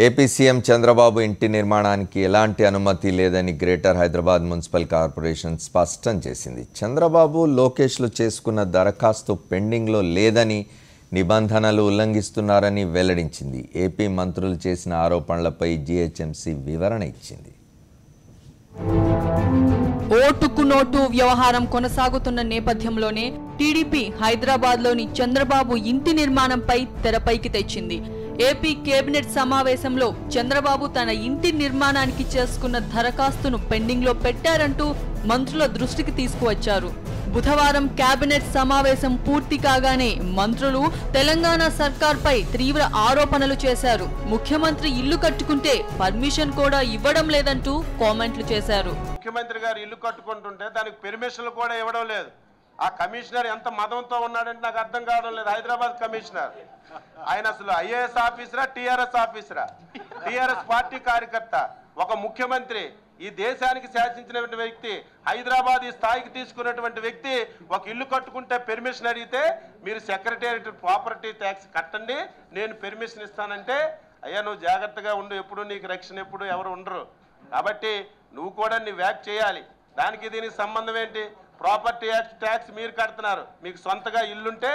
AP CM Chandrababu ఇంటి నిర్మాణానికి ఎలాంటి అనుమతి లేదని గ్రేటర్ హైదరాబాద్ మున్సిపల్ కార్పొరేషన్ స్పష్టం చేసింది. చంద్రబాబు, లోకేష్లు చేసుకున్న దరఖాస్తు పెండింగ్లో లేదని, నిబంధనలు ఉల్లంఘిస్తున్నారని వెల్లడించింది. ఏపీ మంత్రులు చేసిన ఆరోపణలపై జీహెచ్ఎంసీ వివరణ ఇచ్చింది. ఓటుకు నోటు వ్యవహారం కొనసాగుతున్న నేపథ్యంలోనే టీడీపీ హైదరాబాద్లోని చంద్రబాబు ఇంటి నిర్మాణంపై తెరపైకి తెచ్చింది. ఏపీ కేబినెట్ సమావేశంలో చంద్రబాబు తన ఇంటి నిర్మాణానికి చేసుకున్న దరఖాస్తును పెండింగ్లో పెట్టారంటూ మంత్రుల దృష్టికి తీసుకువచ్చారు. బుధవారం కేబినెట్ సమావేశం పూర్తి కాగానే మంత్రులు తెలంగాణ సర్కార్పై తీవ్ర ఆరోపణలు చేశారు. ముఖ్యమంత్రి ఇల్లు కట్టుకుంటే పర్మిషన్ కూడా ఇవ్వడం లేదంటూ కామెంట్లు చేశారు. ముఖ్యమంత్రి గారు ఇల్లు కట్టుకుంటుంటే దానికి పర్మిషన్లు కూడా ఇవ్వడం లేదు. ఆ కమిషనర్ ఎంత మతంతో ఉన్నాడంటే నాకు అర్థం కావడం లేదు. హైదరాబాద్ కమిషనర్ ఆయన అసలు ఐఏఎస్ ఆఫీసరా, టీఆర్ఎస్ ఆఫీసరా? టీఆర్ఎస్ పార్టీ కార్యకర్త. ఒక ముఖ్యమంత్రి, ఈ దేశానికి శాసించినటువంటి వ్యక్తి, హైదరాబాద్ ఈ స్థాయికి తీసుకున్నటువంటి వ్యక్తి ఒక ఇల్లు కట్టుకుంటే పెర్మిషన్ అడిగితే మీరు సెక్రటేరియట్ ప్రాపర్టీ ట్యాక్స్ కట్టండి, నేను పెర్మిషన్ ఇస్తానంటే, అయ్యా నువ్వు జాగ్రత్తగా ఉండు, ఎప్పుడు నీకు రక్షణ ఎప్పుడు ఎవరు ఉండరు, కాబట్టి నువ్వు కూడా నీ వ్యాక్ చేయాలి. దానికి దీనికి సంబంధం ఏంటి? ప్రాపర్టీ ట్యాక్స్ మీరు కడుతున్నారు. మీకు సొంతగా ఇల్లుంటే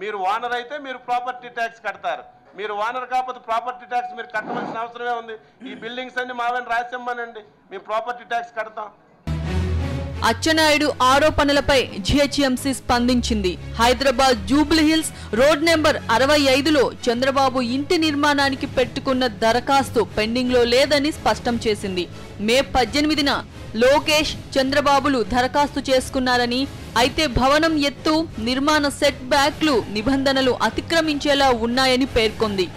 మీరు ఓనర్ అయితే మీరు ప్రాపర్టీ ట్యాక్స్ కడతారు. మీరు ఓనర్ కాకపోతే ప్రాపర్టీ ట్యాక్స్ మీరు కట్టవలసిన అవసరమే ఉంది. ఈ బిల్డింగ్స్ అన్ని మావేని రాసిమ్మనండి, మేము ప్రాపర్టీ ట్యాక్స్ కడతాం. అచ్చెన్నాయుడు ఆరోపణలపై జీహెచ్ఎంసీ స్పందించింది. హైదరాబాద్ జూబ్లీహిల్స్ రోడ్ నెంబర్ 65లో చంద్రబాబు ఇంటి నిర్మాణానికి పెట్టుకున్న దరఖాస్తు పెండింగ్లో లేదని స్పష్టం చేసింది. మే 18న లోకేష్, చంద్రబాబులు దరఖాస్తు చేసుకున్నారని, అయితే భవనం ఎత్తు, నిర్మాణ సెట్ బ్యాక్లు నిబంధనలు అతిక్రమించేలా ఉన్నాయని పేర్కొంది.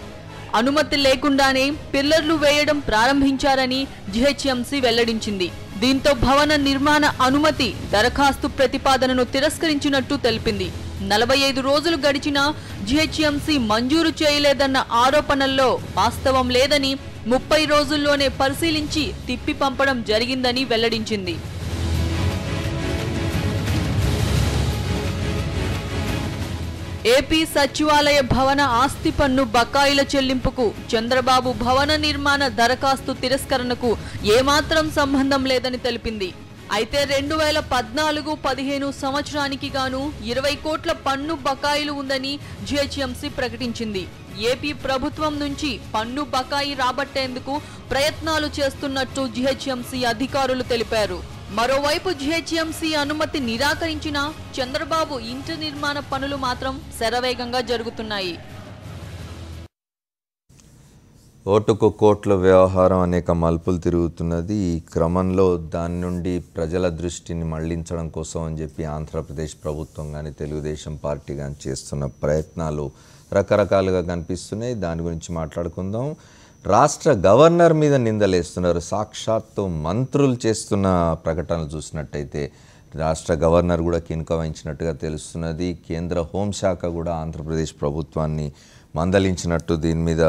అనుమతి లేకుండానే పిల్లర్లు వేయడం ప్రారంభించారని జీహెచ్ఎంసీ వెల్లడించింది. దీంతో భవన నిర్మాణ అనుమతి దరఖాస్తు ప్రతిపాదనను తిరస్కరించినట్టు తెలిపింది. 45 రోజులు గడిచినా జీహెచ్ఎంసీ మంజూరు చేయలేదన్న ఆరోపణల్లో వాస్తవం లేదని, 30 రోజుల్లోనే పరిశీలించి తిప్పి పంపడం జరిగిందని వెల్లడించింది. ఏపీ సచివాలయ భవన ఆస్తి పన్ను బకాయిల చెల్లింపుకు చంద్రబాబు భవన నిర్మాణ దరఖాస్తు తిరస్కరణకు ఏమాత్రం సంబంధం లేదని తెలిపింది. అయితే 2014-15 సంవత్సరానికి గాను 20 కోట్ల పన్ను బకాయిలు ఉందని జీహెచ్ఎంసీ ప్రకటించింది. ఏపీ ప్రభుత్వం నుంచి పన్ను బకాయి రాబట్టేందుకు ప్రయత్నాలు చేస్తున్నట్టు జీహెచ్ఎంసీ అధికారులు తెలిపారు. మరోవైపు జీహెచ్ఎంసీ అనుమతి నిరాకరించిన చంద్రబాబు ఇంటి నిర్మాణ పనులు మాత్రం శరవేగంగా జరుగుతున్నాయి. ఓటుకు కోట్ల వ్యవహారం అనేక మలుపులు తిరుగుతున్నది. ఈ క్రమంలో దాని నుండి ప్రజల దృష్టిని మళ్లించడం కోసం అని చెప్పి ఆంధ్రప్రదేశ్ ప్రభుత్వం కానీ తెలుగుదేశం పార్టీ కానీ చేస్తున్న ప్రయత్నాలు రకరకాలుగా కనిపిస్తున్నాయి. దాని గురించి మాట్లాడుకుందాం. రాష్ట్ర గవర్నర్ మీద నిందలేస్తున్నారు. సాక్షాత్తు మంత్రులు చేస్తున్న ప్రకటనలు చూసినట్టయితే రాష్ట్ర గవర్నర్ కూడా కినుక వహించినట్టుగా తెలుస్తున్నది. కేంద్ర హోంశాఖ కూడా ఆంధ్రప్రదేశ్ ప్రభుత్వాన్ని మందలించినట్టు, దీని మీద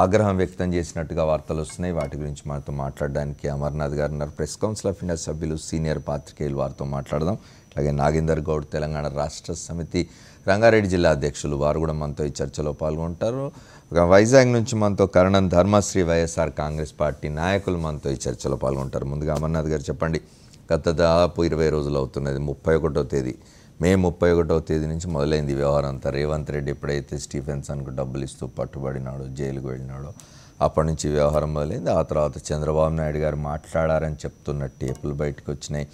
ఆగ్రహం వ్యక్తం చేసినట్టుగా వార్తలు వస్తున్నాయి. వాటి గురించి మనతో మాట్లాడడానికి అమర్నాథ్ గారు ఉన్నారు. ప్రెస్ కౌన్సిల్ ఆఫ్ ఇండియా సభ్యులు, సీనియర్ పాత్రికేయులు, వారితో మాట్లాడదాం. అలాగే నాగేందర్ గౌడ్, తెలంగాణ రాష్ట్ర సమితి రంగారెడ్డి జిల్లా అధ్యక్షులు, వారు కూడా మనతో ఈ చర్చలో పాల్గొంటారు. వైజాగ్ నుంచి మనతో కరణం ధర్మశ్రీ, వైఎస్ఆర్ కాంగ్రెస్ పార్టీ నాయకులు మనతో ఈ చర్చలో పాల్గొంటారు. ముందుగా అమర్నాథ్ గారు చెప్పండి, గత దాదాపు 20 రోజులు అవుతున్నది. 31వ తేదీ, మే 31వ తేదీ నుంచి మొదలైంది వ్యవహారం అంతా. రేవంత్ రెడ్డి ఎప్పుడైతే స్టీఫెన్సన్కు డబ్బులు ఇస్తూ పట్టుబడినాడో, జైలుకు వెళ్ళినాడో, అప్పటి నుంచి వ్యవహారం మొదలైంది. ఆ తర్వాత చంద్రబాబు నాయుడు గారు మాట్లాడారని చెప్తున్న టేపులు బయటకు వచ్చినాయి.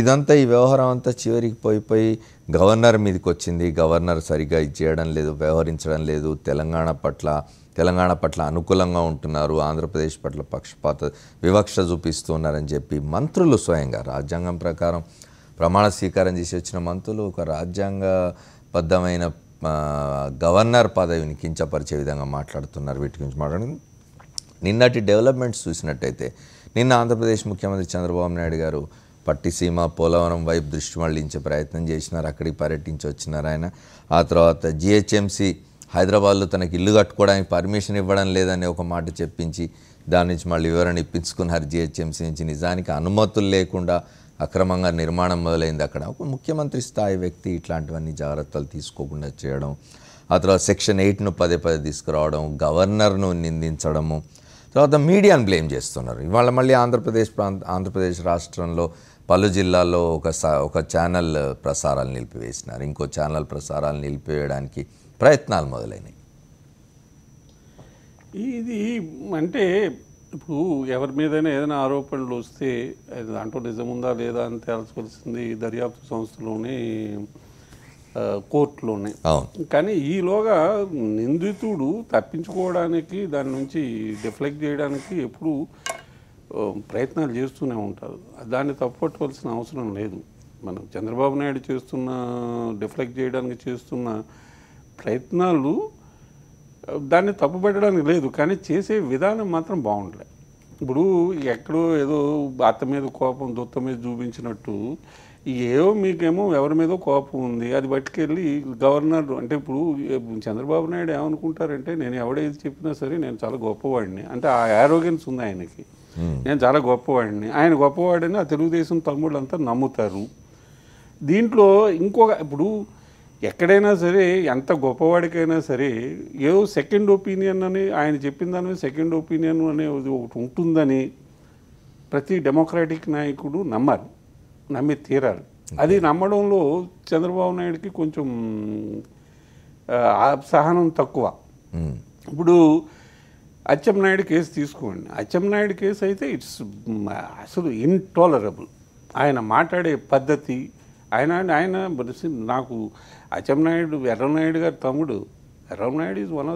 ఇదంతా, ఈ వ్యవహారం అంతా చివరికి పోయి గవర్నర్ మీదకి వచ్చింది. గవర్నర్ సరిగ్గా ఇది చేయడం లేదు, వ్యవహరించడం లేదు, తెలంగాణ పట్ల అనుకూలంగా ఉంటున్నారు, ఆంధ్రప్రదేశ్ పట్ల వివక్ష చూపిస్తున్నారని చెప్పి మంత్రులు స్వయంగా రాజ్యాంగం ప్రకారం ప్రమాణ స్వీకారం చేసి వచ్చిన మంత్రులు ఒక రాజ్యాంగబద్ధమైన గవర్నర్ పదవిని కించపరిచే విధంగా మాట్లాడుతున్నారు. వీటి గురించి మాట్లాడుతుంది. నిన్నటి డెవలప్మెంట్స్ చూసినట్టయితే, నిన్న ఆంధ్రప్రదేశ్ ముఖ్యమంత్రి చంద్రబాబు నాయుడు గారు పట్టిసీమ, పోలవరం వైపు దృష్టి మళ్లించే ప్రయత్నం చేసినారు. అక్కడికి పర్యటించి వచ్చినారు ఆయన. ఆ తర్వాత జీహెచ్ఎంసీ హైదరాబాద్లో తనకి ఇల్లు కట్టుకోవడానికి పర్మిషన్ ఇవ్వడం లేదని ఒక మాట చెప్పించి దాని నుంచి మళ్ళీ వివరణ ఇప్పించుకున్నారు జీహెచ్ఎంసీ నుంచి. నిజానికి అనుమతులు లేకుండా అక్రమంగా నిర్మాణం మొదలైంది అక్కడ. ఒక ముఖ్యమంత్రి స్థాయి వ్యక్తి ఇట్లాంటివన్నీ జాగ్రత్తలు తీసుకోకుండా చేయడం, ఆ తర్వాత సెక్షన్ 8ను పదే తీసుకురావడం, గవర్నర్ను నిందించడము, తర్వాత మీడియాను బ్లేమ్ చేస్తున్నారు. ఇవాళ మళ్ళీ ఆంధ్రప్రదేశ్ రాష్ట్రంలో పలు జిల్లాల్లో ఒక ఛానల్ ప్రసారాలు నిలిపివేసినారు, ఇంకో ఛానల్ ప్రసారాలు నిలిపివేయడానికి ప్రయత్నాలు మొదలైనవి. ఇది అంటే ఇప్పుడు ఎవరి మీదైనా ఏదైనా ఆరోపణలు వస్తే దాంట్లో నిజం ఉందా లేదా అని తేల్చవలసింది దర్యాప్తు సంస్థలోనే, కోర్టులోనే. కానీ ఈలోగా నిందితుడు తప్పించుకోవడానికి, దాని నుంచి డిఫ్లెక్ట్ చేయడానికి ఎప్పుడు ప్రయత్నాలు చేస్తూనే ఉంటారు. దాన్ని తప్పట్టవలసిన అవసరం లేదు. మనం చంద్రబాబు నాయుడు చేస్తున్న డిఫ్లెక్ట్ చేయడానికి చేస్తున్న ప్రయత్నాలు దాన్ని తప్పుపెట్టడానికి లేదు, కానీ చేసే విధానం మాత్రం బాగుండలే. ఇప్పుడు ఎక్కడో ఏదో అత్త మీద కోపం దుత్త మీద చూపించినట్టు ఏవో మీకేమో ఎవరి మీదో కోపం ఉంది, అది పట్టుకెళ్ళి గవర్నర్ అంటే ఇప్పుడు చంద్రబాబు నాయుడు ఏమనుకుంటారంటే నేను ఎవడేది చెప్పినా సరే నేను చాలా గొప్పవాడిని, అంటే ఆ యారోగెన్స్ ఉంది ఆయనకి, నేను చాలా గొప్పవాడిని, ఆయన గొప్పవాడిని ఆ తెలుగుదేశం తమ్ముళ్ళంతా నమ్ముతారు. దీంట్లో ఇంకొక ఇప్పుడు ఎక్కడైనా సరే ఎంత గొప్పవాడికైనా సరే ఏదో సెకండ్ ఒపీనియన్ అని ఆయన చెప్పిన దాని మీద సెకండ్ ఒపీనియన్ అనేది ఒకటి ఉంటుందని ప్రతి డెమోక్రాటిక్ నాయకుడు నమ్మి తీరాలి. అది నమ్మడంలో చంద్రబాబు నాయుడుకి కొంచెం సహనం తక్కువ. ఇప్పుడు అచ్చెన్నాయుడు కేసు తీసుకోండి. అచ్చెన్నాయుడు కేసు అయితే ఇట్స్ అసలు ఇంటాలరబుల్. ఆయన మాట్లాడే పద్ధతి, ఆయన నాకు అచ్చెన్నాయుడు ఎర్రనాయుడు గారి తమ్ముడు. Yerrannaidu is one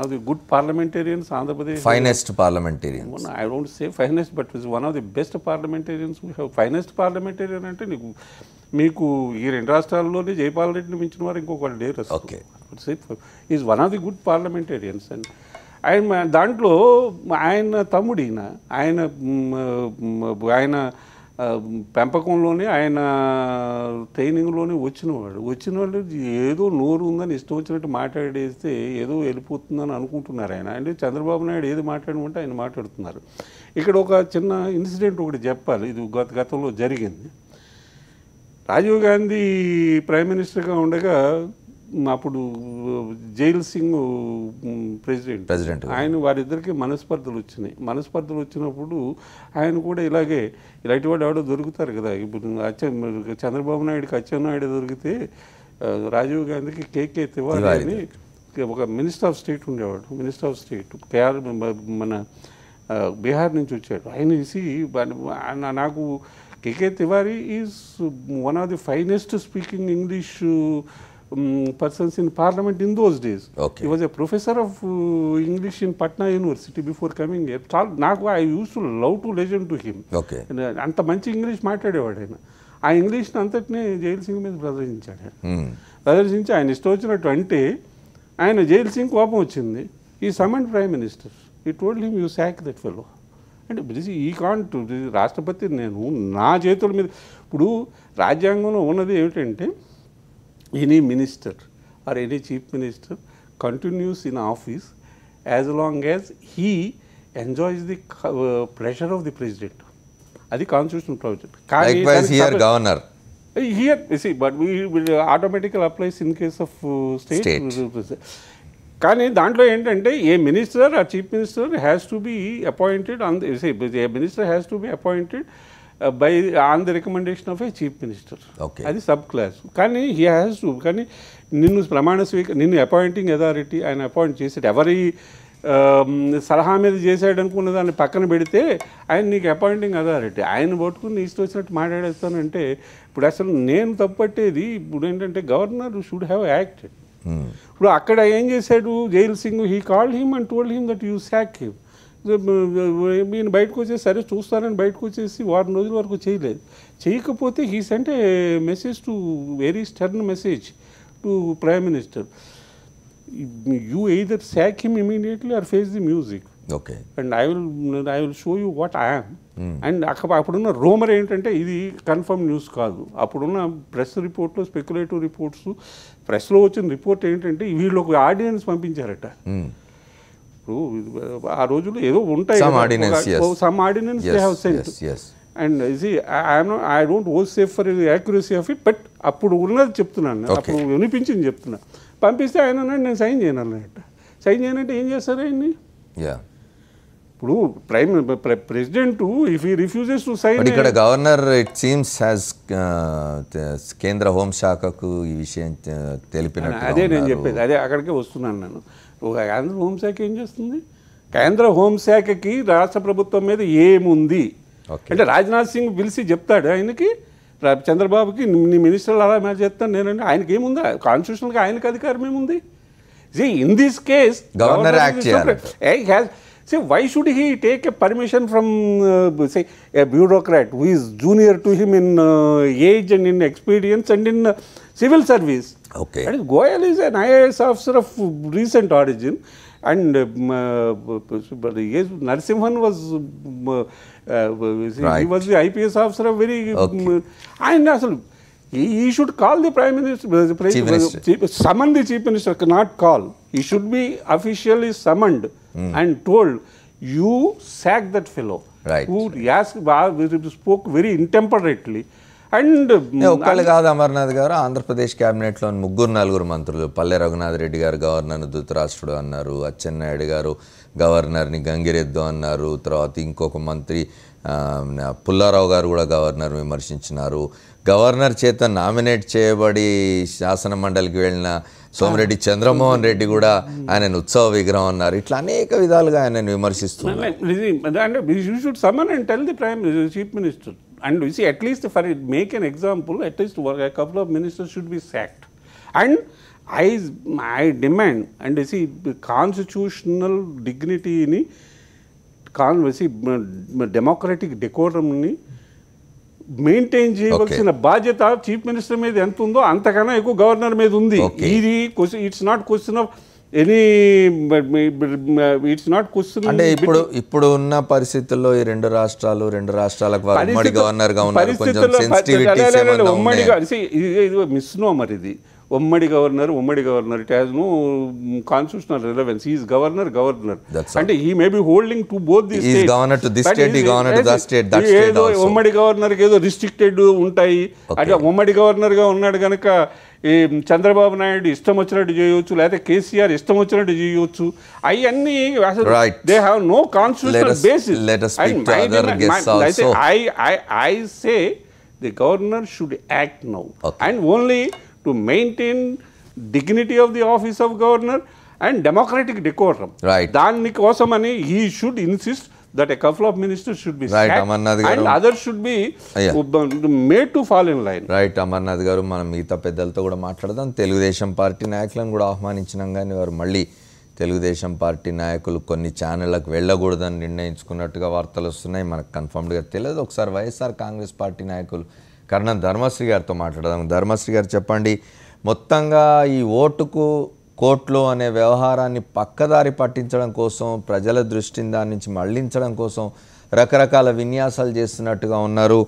of the good parliamentarians Andhra Pradesh. Finest parliamentarians. I don't say finest, but is one of the best parliamentarians. Finest parliamentarian అంటే మీకు ఈ రెండు రాష్ట్రాల్లోనే జైపాల్ రెడ్డిని మించిన వారు ఇంకొకళ్ళు లేరు. Okay, is one of the good parliamentarians. And ఆయన దాంట్లో ఆయన తమ్ముడు ఆయన పెంపకంలోనే ఆయన ట్రైనింగ్లోనే వచ్చిన వాళ్ళు ఏదో నోరు ఉందని ఇష్టం వచ్చినట్టు మాట్లాడేస్తే ఏదో వెళ్ళిపోతుందని అనుకుంటున్నారు ఆయన. అంటే చంద్రబాబు నాయుడు ఏది మాట్లాడమంటే ఆయన మాట్లాడుతున్నారు. ఇక్కడ ఒక చిన్న ఇన్సిడెంట్ ఒకటి చెప్పాలి. ఇది గతంలో జరిగింది. రాజీవ్ గాంధీ ప్రైమ్ మినిస్టర్గా ఉండగా అప్పుడు జైల్ సింగ్ ప్రెసిడెంట్, ఆయన వారిద్దరికి మనస్పర్ధలు వచ్చినప్పుడు ఆయన కూడా ఇలాంటి వాడు ఎవడో దొరుకుతారు కదా. ఇప్పుడు చంద్రబాబు నాయుడుకి అచ్చెన్నాయుడు దొరికితే రాజీవ్ గాంధీకి కేకే తివారీ అని ఒక మినిస్టర్ ఆఫ్ స్టేట్ ఉండేవాడు. మినిస్టర్ ఆఫ్ స్టేట్ మన బీహార్ నుంచి వచ్చాడు. ఆయన నాకు KK Tiwari is one of the finest speaking English persons in parliament in those days. Okay. He was a professor of English in Patna University before coming here. I used to love to listen to him. Okay. అంత మంచి English మాట్లాడేవాడు ఆయన. ఆ ఇంగ్లీష్ని అంతటినీ jail Singh మీద ప్రదర్శించి ఆయన ఇష్టం వచ్చినట్టు అంటే ఆయన జైల్ సింగ్ కోపం వచ్చింది. He summoned prime minister, he told him you sack that fellow. అంటే ఈ కాంట్ రాష్ట్రపతి నేను నా చేతుల మీద. ఇప్పుడు రాజ్యాంగంలో ఉన్నది ఏమిటంటే any minister or any chief minister continues in office as long as he enjoys the pleasure of the president. Adi constitutional provision. Likewise here governor. Here you see, but we will automatically applies in case of state. కానీ దాంట్లో ఏంటంటే ఏ minister ఆ chief minister has to be appointed A minister has to be appointed by on the recommendation of a chief minister. Okay. అది sub class. కానీ he has to, కానీ నిన్ను appointing authority ఆయన appoint చేసాడు. ఎవరి సలహా మీద చేశాడు అనుకున్న దాన్ని పక్కన పెడితే ఆయన నీకు అపాయింటింగ్ అథారిటీ. ఆయన పట్టుకుని ఇష్టం వచ్చినట్టు మాట్లాడేస్తానంటే ఇప్పుడు అసలు నేను తప్పట్టేది ఇప్పుడు ఏంటంటే గవర్నర్ షుడ్ హ్యావ్ యాక్టెడ్. ఇప్పుడు అక్కడ ఏం చేశాడు Zail Singh, he called him and told him that you sack him. నేను బయటకు వచ్చేసి సరే చూస్తానని బయటకు వచ్చేసి వారం రోజుల వరకు చేయకపోతే he sent a message to very stern message to prime minister, you either sack him immediately or face the music. Okay. And I will show you what I am. And అప్పుడున్న రూమర్ ఏంటంటే ఇది confirm news కాదు. అప్పుడున్న press రిపోర్ట్లో speculative reports, ప్రెస్లో వచ్చిన report ఏంటంటే వీళ్ళు ఒక ఆర్డినెన్స్ పంపించారట. ఆ రోజుల్లో ఏదో ఉంటాయి some ordinance they have sent. And I don't vouchsafe for accuracy of it, but అప్పుడు ఉన్నది చెప్తున్నాను, అప్పుడు వినిపించింది చెప్తున్నా. పంపిస్తే ఆయన నేను సైన్ చేయను అన్నట్టు. సైన్ చేయనంటే ఏం చేస్తారు ఆయన్ని? ఇప్పుడు president if he refuses to sign. ఇక్కడ గవర్నర్ ఇట్ సీమ్స్ హ్యాస్ కేంద్ర హోంశాఖకు ఈ విషయం తెలిపినట్టు. అదే నేను చెప్పేది, అదే అక్కడికే వస్తున్నాను నేను. కేంద్ర హోంశాఖ ఏం చేస్తుంది? కేంద్ర హోంశాఖకి రాష్ట్ర ప్రభుత్వం మీద ఏముంది అంటే రాజ్నాథ్ సింగ్ పిలిచి చెప్తాడు ఆయనకి, చంద్రబాబుకి నీ మినిస్టర్లు అలా మ్యాచ్ చేస్తాను నేనంటే ఆయనకి ఏముందా? కాన్స్టిట్యూషన్గా ఆయనకి అధికారం ఏముంది? In this case governor act చేయాలి. See, why should he take a permission from, say, a bureaucrat who is junior to him in age and in experience and in civil service? Okay. That is, Goyal is an IAS officer of recent origin, and yes, Narasimhan was, right. He was the IPS officer of very, okay. And also, he should call the Prime Minister, Chief Minister. Summon the Chief Minister, not call. He should be officially summoned and told, you sack that fellow. Right. Who spoke very intemperately. And ఒక్కళ్ళు కాదు అమర్నాథ్ గారు, ఆంధ్రప్రదేశ్ క్యాబినెట్లోని 3-4 మంత్రులు, పల్లె రఘునాథ్ రెడ్డి గారు గవర్నర్ను ధృతరాష్ట్రుడు అన్నారు, అచ్చెన్నాయుడు గారు గవర్నర్ని గంగిరెద్దు అన్నారు, తర్వాత ఇంకొక మంత్రి పుల్లారావు గారు కూడా గవర్నర్ విమర్శించినారు. గవర్నర్ చేత నామినేట్ చేయబడి శాసన మండలికి వెళ్ళిన సోమిరెడ్డి చంద్రమోహన్ రెడ్డి కూడా ఆయనను ఉత్సవ విగ్రహం అన్నారు. ఇట్లా అనేక విధాలుగా ఆయనను విమర్శిస్తున్నారు. You should summon and tell the Chief Minister. And you see, at least for it, make an example, at least a couple of ministers should be sacked. And I demand, and you see, constitutional dignity ni, democratic decorum ni maintain చేయవలసిన బాధ్యత chief minister మీద ఎంత ఉందో అంతకన్నా ఎక్కువ governor మీద ఉంది. ఇది it's not question of any, it's not question అంటే ఇప్పుడు ఉన్న పరిస్థితుల్లో ఈ రెండు రాష్ట్రాలకు ఉమ్మడి గవర్నర్ గా ఉన్నారు, కొంచెం సెన్సిటివిటీస్ ఏమన్నా ఉమ్మడిగా మిస్నోమర్ ఇది. ఉమ్మడి governor it has no constitutional relevance. Is governor అంటే he may be holding to both the states. ఏదో ఉమ్మడి గవర్నర్కి ఏదో రిస్ట్రిక్టెడ్ ఉంటాయి. అంటే ఉమ్మడి గవర్నర్ గా ఉన్నాడు కనుక ఈ చంద్రబాబు నాయుడు ఇష్టం వచ్చినట్టు చేయవచ్చు, లేకపోతే కేసీఆర్ ఇష్టం వచ్చినట్టు చేయవచ్చు. అవన్నీ అసలు they have no constitutional basis. I say the governor should act now and only to maintain dignity of the office of governor and democratic decorum. దాని కోసమని he should insist that a couple of ministers should be sacked and others should be made to fall in line. Right Amarnath గారు, మనం మిగతా పెద్దలతో కూడా మాట్లాడదాం. Telugu Desam party నాయకులను కూడా ఆహ్వానించినాం, కానీ వారు మళ్ళీ తెలుగుదేశం పార్టీ నాయకులు కొన్ని ఛానళ్లకు వెళ్ళకూడదని నిర్ణయించుకున్నట్టుగా వార్తలు వస్తున్నాయి. మనకు కన్ఫర్మ్డ్గా తెలియదు. ఒకసారి వైఎస్ఆర్ కాంగ్రెస్ పార్టీ నాయకులు కర్ణం ధర్మశ్రీ గారితో మాట్లాడదాం. ధర్మశ్రీ గారు చెప్పండి, మొత్తంగా ఈ ఓటుకు కోట్లు అనే వ్యవహారాన్ని పక్కదారి పట్టించడం కోసం, ప్రజల దృష్టిని దాని నుంచి మళ్లించడం కోసం రకరకాల విన్యాసాలు చేస్తున్నట్టుగా ఉన్నారు.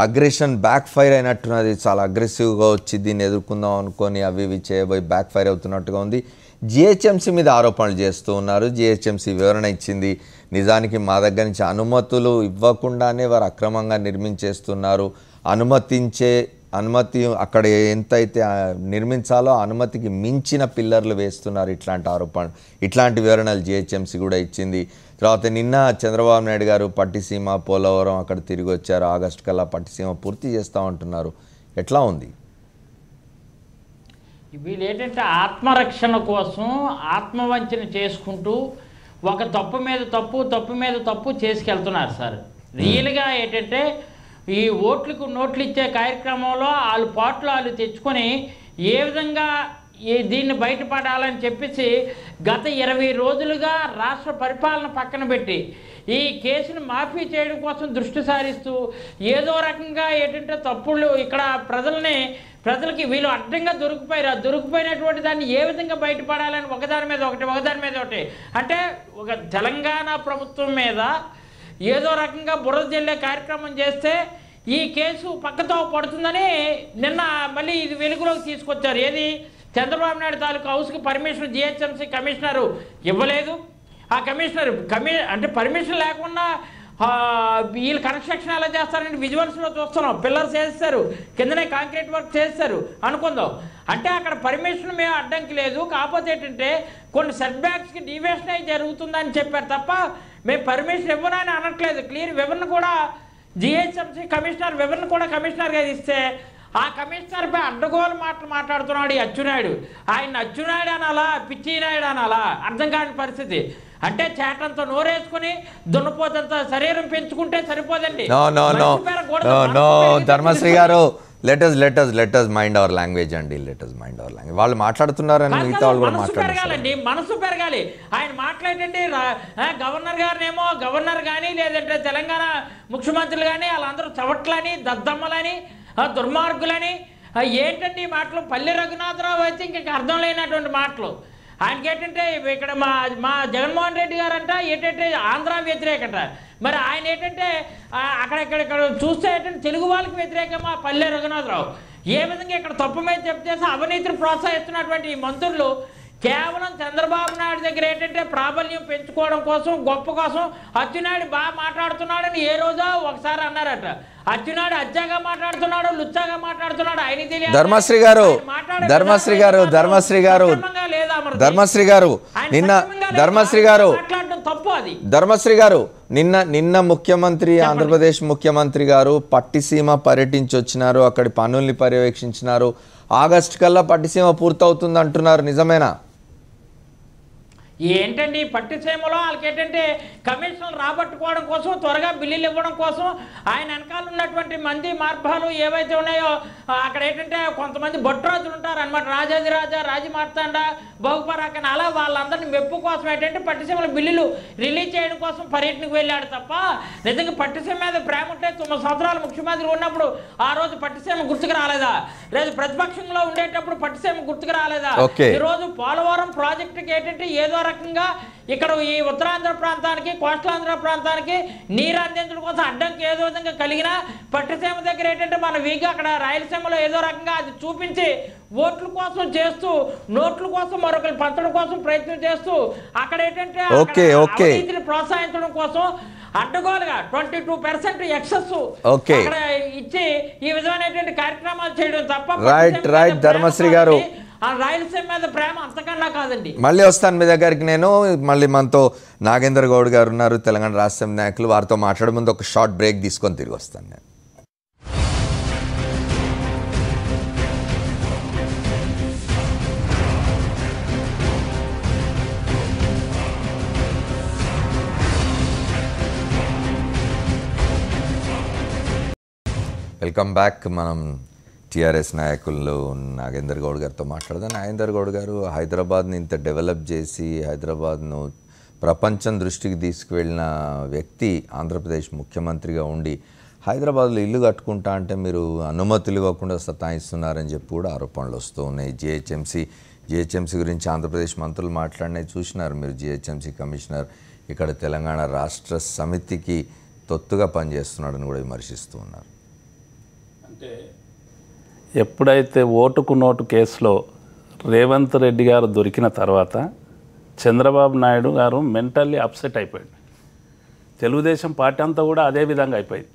అగ్రెషన్ బ్యాక్ ఫైర్ అయినట్టున్నది, చాలా అగ్రెసివ్గా వచ్చి దీన్ని ఎదుర్కొందాం అనుకొని అవి ఇవి చేయబోయి బ్యాక్ ఫైర్ అవుతున్నట్టుగా ఉంది. జిహెచ్ఎంసీ మీద ఆరోపణలు చేస్తూ ఉన్నారు. జిహెచ్ఎంసీ వివరణ ఇచ్చింది, నిజానికి మా దగ్గర నుంచి అనుమతులు ఇవ్వకుండానే వారు అక్రమంగా నిర్మించేస్తున్నారు, అనుమతి అక్కడ ఎంతైతే నిర్మించాలో అనుమతికి మించిన పిల్లర్లు వేస్తున్నారు, ఇట్లాంటి ఆరోపణలు, ఇట్లాంటి వివరణలు జిహెచ్ఎంసీ కూడా ఇచ్చింది. తర్వాత నిన్న చంద్రబాబు నాయుడు గారు పట్టిసీమ, పోలవరం అక్కడ తిరిగి వచ్చారు. ఆగస్టు కల్లా పట్టిసీమ పూర్తి చేస్తామంటున్నారు. ఎట్లా ఉంది? వీళ్ళు ఏంటంటే ఆత్మరక్షణ కోసం ఆత్మవంచన చేసుకుంటూ ఒక తప్పు మీద తప్పు చేసుకెళ్తున్నారు సార్. రియల్గా ఏంటంటే ఈ ఓట్లకు నోట్లు ఇచ్చే కార్యక్రమంలో వాళ్ళు పాటలు వాళ్ళు తెచ్చుకొని ఏ విధంగా దీన్ని బయటపడాలని చెప్పేసి గత 20 రోజులుగా రాష్ట్ర పరిపాలన పక్కన పెట్టి ఈ కేసును మాఫీ చేయడం కోసం దృష్టి సారిస్తూ ఏదో రకంగా ఏంటంటే తప్పులు ఇక్కడ ప్రజలకి వీళ్ళు అడ్డంగా దొరికిపోయినటువంటి దాన్ని ఏ విధంగా బయటపడాలని ఒకదాని మీద ఒకటి అంటే ఒక తెలంగాణ ప్రభుత్వం మీద ఏదో రకంగా బురద జల్లే కార్యక్రమం చేస్తే ఈ కేసు పక్కతో పడుతుందని నిన్న మళ్ళీ ఇది వెలుగులోకి తీసుకొచ్చారు. ఏది చంద్రబాబు నాయుడు తాలూకు హౌస్కి పర్మిషన్ జిహెచ్ఎంసీ కమిషనరు ఇవ్వలేదు. ఆ కమిషనర్ అంటే పర్మిషన్ లేకుండా వీళ్ళు కన్స్ట్రక్షన్ ఎలా చేస్తారంటే విజువల్స్లో చూస్తున్నాం. పిల్లర్స్ వేస్తారు, కిందనే కాంక్రీట్ వర్క్ చేస్తారు అనుకుందాం. అంటే అక్కడ పర్మిషన్ మేము అడ్డంకి లేదు, కాకపోతే ఏంటంటే కొన్ని సెట్ బ్యాక్స్కి డివియేషన్ అయి జరుగుతుందని చెప్పారు తప్ప మేము పర్మిషన్ ఇవ్వనని అనట్లేదు, క్లియర్ వివరణ కూడా జిహెచ్ఎంసీ కమిషనర్ వివరణ కూడా కమిషనర్ గారు ఇస్తే ఆ కమిషనర్పై అడ్డగోలు మాటలు మాట్లాడుతున్నాడు ఈ అచ్చెన్నాయుడు. ఆయన అచ్చెన్నాయుడు అనాలా పిచ్చినాయుడు అనాలా అర్థం కాని పరిస్థితి. అంటే చేటంతో నోరేసుకుని దున్నపోతంత శరీరం పెంచుకుంటే సరిపోదండి. ధర్మశ్రీ గారు let us mind our language అండి. వాళ్ళు మాట్లాడుతున్నారని మిగతా వాళ్ళు కూడా పెరగాలండి, మనసు పెరగాలి. ఆయన మాట్లాడండి గవర్నర్ గారినేమో గవర్నర్ కానీ లేదంటే తెలంగాణ ముఖ్యమంత్రులు కానీ వాళ్ళందరూ చవట్లని దద్దమ్మలని దుర్మార్గులని ఏంటండి ఈ మాటలు. పల్లె రఘునాథరావు అయితే ఇంక అర్థం లేనటువంటి మాటలు. ఆయనకి ఏంటంటే ఇక్కడ మా జగన్మోహన్ రెడ్డి గారు అంట ఏంటంటే ఆంధ్ర వ్యతిరేకట, మరి ఆయన ఏంటంటే అక్కడ చూస్తే ఏంటంటే తెలుగు వాళ్ళకి వ్యతిరేకమా పల్లె రఘునాథరావు. ఏ విధంగా ఇక్కడ తప్పు మీద చెప్తేసి అవినీతిని ప్రోత్సహిస్తున్నటువంటి ఈ మంత్రులు కేవలం చంద్రబాబు నాయుడు దగ్గర ఏంటంటే ప్రాబల్యం పెంచుకోవడం కోసం గొప్ప కోసం అచ్చెన్నాయుడు బాగా మాట్లాడుతున్నాడని ఏ రోజో ఒకసారి అన్నారట. అచ్చెన్నాయుడు అచ్చాగా మాట్లాడుతున్నాడు, లుచ్చాగా మాట్లాడుతున్నాడు, ఆయన తెలియదు. ధర్మశ్రీ గారు నిన్న ముఖ్యమంత్రి ఆంధ్రప్రదేశ్ ముఖ్యమంత్రి గారు పట్టిసీమ పర్యటించి వచ్చినారు, అక్కడి పనుల్ని పర్యవేక్షించినారు. ఆగస్టు కల్లా పట్టిసీమ పూర్తవుతుంది అంటున్నారు, నిజమేనా? ఏంటండి పట్టిసీమలో వాళ్ళకి ఏంటంటే కమిషన్లు రాబట్టుకోవడం కోసం త్వరగా బిల్లులు ఇవ్వడం కోసం ఆయన వెనకాల ఉన్నటువంటి మంది మార్పాలు ఏవైతే ఉన్నాయో అక్కడ ఏంటంటే కొంతమంది బొట్టరాజులు ఉంటారు అనమాట, రాజాదిరాజా రాజీ మార్తాండ బహుపరాకన్ అలా వాళ్ళందరినీ మెప్పు కోసం ఏంటంటే పట్టిసీమల బిల్లులు రిలీజ్ చేయడం కోసం పర్యటనకు వెళ్ళాడు తప్ప నిజంగా పట్టిసీమ మీద ప్రేమ ఉంటే 9 సంవత్సరాలు ముఖ్యమంత్రి ఉన్నప్పుడు ఆ రోజు పట్టిసీమ గుర్తుకు రాలేదా? లేదు ప్రతిపక్షంలో ఉండేటప్పుడు పట్టిసీమ గుర్తుకు రాలేదా? ఈరోజు పోలవరం ప్రాజెక్టుకి ఏంటంటే ఏదో రకంగా ఇక్కడ ఈ ఉత్తరాంధ్ర ప్రాంతానికి కోస్టలాంధ్ర ప్రాంతానికి నీరు అందించడం కోసం అడ్డంకి ఏదో విధంగా కలిగినా పట్టిసీమ దగ్గర ఏంటంటే మన వీగా అక్కడ రాయలసీమలో ఏదో రకంగా అది చూపించి ఓట్ల కోసం చేస్తూ నోట్ల కోసం మరొకరు పంచడం కోసం ప్రయత్నం చేస్తూ అక్కడ ఏంటంటే అవినీతిని ప్రోత్సహించడం కోసం అడ్డగోలుగా 22% ఎక్సెస్ ఇచ్చి ఈ విధమైనటువంటి కార్యక్రమాలు చేయడం తప్ప ధర్మశ్రీ గారు రాయలసీమ మీద ప్రేమ అంతకన్నా కాదండి. మళ్ళీ వస్తాను మీ దగ్గరికి నేను. మళ్ళీ మనతో నాగేందర్ గౌడ్ గారు ఉన్నారు, తెలంగాణ రాష్ట్ర సమితి నాయకులు. వారితో మాట్లాడే ముందు ఒక షార్ట్ బ్రేక్ తీసుకొని తిరిగి వస్తాను నేను. Welcome back. మనం టీఆర్ఎస్ నాయకులు నాగేందర్ గౌడ్ గారితో మాట్లాడదాం. నాగేందర్ గౌడ్ గారు, హైదరాబాద్ని ఇంత డెవలప్ చేసి హైదరాబాద్ను ప్రపంచం దృష్టికి తీసుకువెళ్ళిన వ్యక్తి ఆంధ్రప్రదేశ్ ముఖ్యమంత్రిగా ఉండి హైదరాబాద్లో ఇల్లు కట్టుకుంటా అంటే మీరు అనుమతులు ఇవ్వకుండా సతాయిస్తున్నారని చెప్పి కూడా ఆరోపణలు వస్తూ ఉన్నాయి. జిహెచ్ఎంసీ గురించి ఆంధ్రప్రదేశ్ మంత్రులు మాట్లాడినవి చూసినారు మీరు. జిహెచ్ఎంసీ కమిషనర్ ఇక్కడ తెలంగాణ రాష్ట్ర సమితికి తొత్తుగా పనిచేస్తున్నాడని కూడా విమర్శిస్తూ ఉన్నారు. అంటే ఎప్పుడైతే ఓటుకు నోటు కేసులో రేవంత్ రెడ్డి గారు దొరికిన తర్వాత చంద్రబాబు నాయుడు గారు మెంటల్లీ అప్సెట్ అయిపోయింది. తెలుగుదేశం పార్టీ అంతా కూడా అదే విధంగా అయిపోయింది.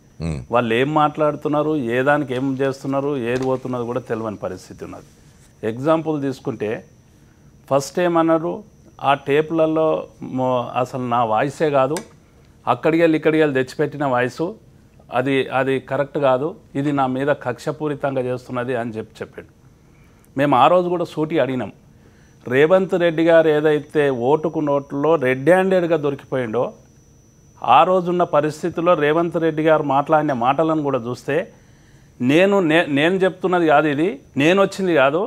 వాళ్ళు ఏం మాట్లాడుతున్నారు, ఏ దానికి ఏం చేస్తున్నారు, ఏది పోతున్నది కూడా తెలియని పరిస్థితి ఉన్నది. ఎగ్జాంపుల్ తీసుకుంటే ఫస్ట్ ఏమన్నారు, ఆ టేపులలో అసలు నా వాయిసే కాదు, అక్కడికి వెళ్ళి తెచ్చిపెట్టిన వాయిసు అది కరెక్ట్ కాదు, ఇది నా మీద కక్షపూరితంగా చేస్తున్నది అని చెప్పాడు. మేము ఆ రోజు కూడా సూటి అడిగినాం. రేవంత్ రెడ్డి గారు ఏదైతే ఓటుకు నోట్లో రెడ్ హ్యాండెడ్గా దొరికిపోయిండో ఆ రోజున్న పరిస్థితుల్లో రేవంత్ రెడ్డి గారు మాట్లాడిన మాటలను కూడా చూస్తే నేను చెప్తున్నది కాదు, ఇది నేను వచ్చింది కాదు,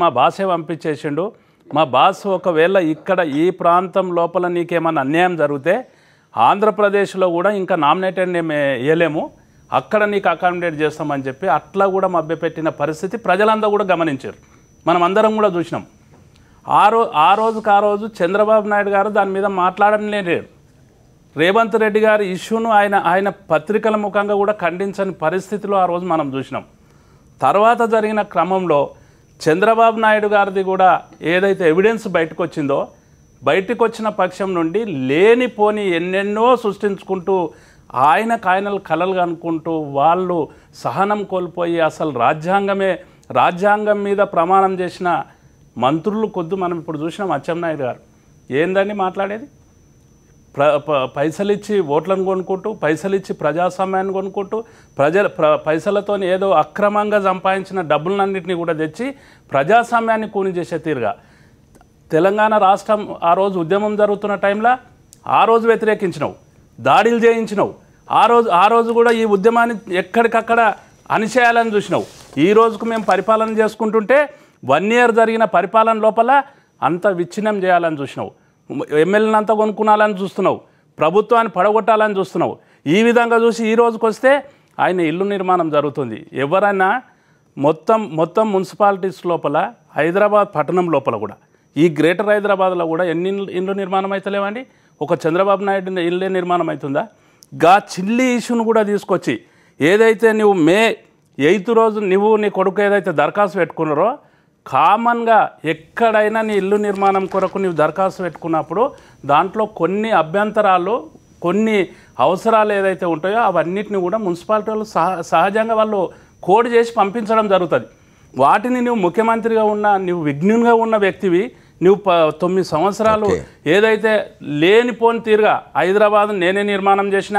మా బాసే పంపించేసిండు. మా బాస్ ఒకవేళ ఇక్కడ ఈ ప్రాంతం లోపల నీకేమన్నా అన్యాయం జరిగితే ఆంధ్రప్రదేశ్లో కూడా ఇంకా నామినేటెడ్ మేము వేయలేము, అక్కడ నీకు అకామిడేట్ చేస్తామని చెప్పి అట్లా కూడా మభ్యపెట్టిన పరిస్థితి ప్రజలందరూ కూడా గమనించారు, మనం అందరం కూడా చూసినాం. ఆ రోజు చంద్రబాబు నాయుడు గారు దాని మీద మాట్లాడడం లేదు. రేవంత్ రెడ్డి గారి ఇష్యూను ఆయన పత్రికల ముఖంగా కూడా ఖండించని పరిస్థితిలో ఆ రోజు మనం చూసినాం. తర్వాత జరిగిన క్రమంలో చంద్రబాబు నాయుడు గారిది కూడా ఏదైతే ఎవిడెన్స్ బయటకు వచ్చిందో, బయటకు వచ్చిన పక్షం నుండి లేనిపోని ఎన్నెన్నో సృష్టించుకుంటూ ఆయనలు కలలు కనుక్కుంటూ వాళ్ళు సహనం కోల్పోయి అసలు రాజ్యాంగం మీద ప్రమాణం చేసిన మంత్రులు కొద్ది మనం ఇప్పుడు చూసినాం. అచ్చెన్నాయుడు గారు ఏందండి మాట్లాడేది, పైసలు ఇచ్చి ఓట్లను కొనుక్కుంటూ, పైసలు ఇచ్చి ప్రజాస్వామ్యాన్ని కొనుక్కుంటూ, పైసలతో ఏదో అక్రమంగా సంపాదించిన డబ్బులన్నింటినీ కూడా తెచ్చి ప్రజాస్వామ్యాన్ని కూని చేసే తీరుగా తెలంగాణ రాష్ట్రం ఆ రోజు ఉద్యమం జరుగుతున్న టైంలో ఆ రోజు వ్యతిరేకించినావు, దాడులు చేయించినావు. ఆ రోజు కూడా ఈ ఉద్యమాన్ని ఎక్కడికక్కడ అణిచేయాలని చూసినావు. ఈ రోజుకు మేము పరిపాలన చేసుకుంటుంటే 1 year జరిగిన పరిపాలన లోపల అంత విచ్ఛిన్నం చేయాలని చూసినావు. ఎమ్మెల్యేని అంతా కొనుక్కునాలని చూస్తున్నావు, ప్రభుత్వాన్ని పడగొట్టాలని చూస్తున్నావు. ఈ విధంగా చూసి ఈ రోజుకి వస్తే ఆయన ఇల్లు నిర్మాణం జరుగుతుంది. ఎవరైనా మొత్తం మున్సిపాలిటీస్ లోపల హైదరాబాద్ పట్టణం లోపల కూడా ఈ గ్రేటర్ హైదరాబాద్లో కూడా ఎన్ని ఇల్లు నిర్మాణం అవుతలేవండి? ఒక చంద్రబాబు నాయుడు ఇల్లే నిర్మాణం అవుతుందా? గా చిల్లి ఇష్యూను కూడా తీసుకొచ్చి ఏదైతే నువ్వు May 8th రోజు నువ్వు నీ కొడుకు ఏదైతే దరఖాస్తు పెట్టుకున్నారో కామన్గా ఎక్కడైనా నీ ఇల్లు నిర్మాణం కొరకు నీవు దరఖాస్తు పెట్టుకున్నప్పుడు దాంట్లో కొన్ని అభ్యంతరాలు, కొన్ని అవసరాలు ఏదైతే ఉంటాయో అవన్నిటిని కూడా మున్సిపాలిటీ వాళ్ళు సహజంగా వాళ్ళు కోడ్ చేసి పంపించడం జరుగుతుంది. వాటిని నువ్వు ముఖ్యమంత్రిగా ఉన్న, నువ్వు విఘ్నునిగా ఉన్న వ్యక్తివి, నువ్వు 9 సంవత్సరాలు ఏదైతే లేనిపోని తీరుగా హైదరాబాద్ నేనే నిర్మాణం చేసిన,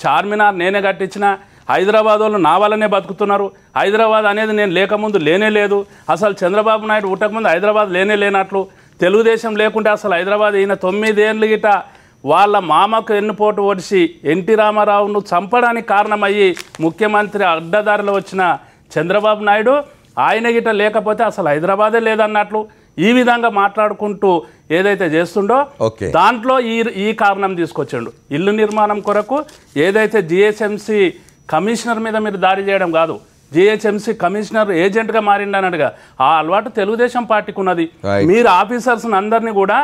చార్మినార్ నేనే కట్టించిన, హైదరాబాద్ వాళ్ళు నా వల్లనే బతుకుతున్నారు, హైదరాబాద్ అనేది నేను లేకముందు లేనే లేదు, అసలు చంద్రబాబు నాయుడు పుట్టకముందు హైదరాబాద్ లేనే లేనట్లు, తెలుగుదేశం లేకుంటే అసలు హైదరాబాద్ ఈయన 9 ఏళ్ళు గిట వాళ్ళ మామకు ఎన్నుపోటు ఓడిసి ఎన్టీ రామారావును చంపడానికి కారణమయ్యి ముఖ్యమంత్రి అడ్డదారిలో వచ్చిన చంద్రబాబు నాయుడు ఆయన గిట లేకపోతే అసలు హైదరాబాదే లేదన్నట్లు ఈ విధంగా మాట్లాడుకుంటూ ఏదైతే చేస్తుండో దాంట్లో ఈ కారణం తీసుకొచ్చాడు. ఇల్లు నిర్మాణం కొరకు ఏదైతే జిహెచ్ఎంసీ కమిషనర్ మీద మీరు దాడి చేయడం కాదు, జిహెచ్ఎంసీ కమిషనర్ ఏజెంట్గా మారిండన్నట్టుగా ఆ అలవాటు తెలుగుదేశం పార్టీకి ఉన్నది. మీరు ఆఫీసర్స్ అందరినీ కూడా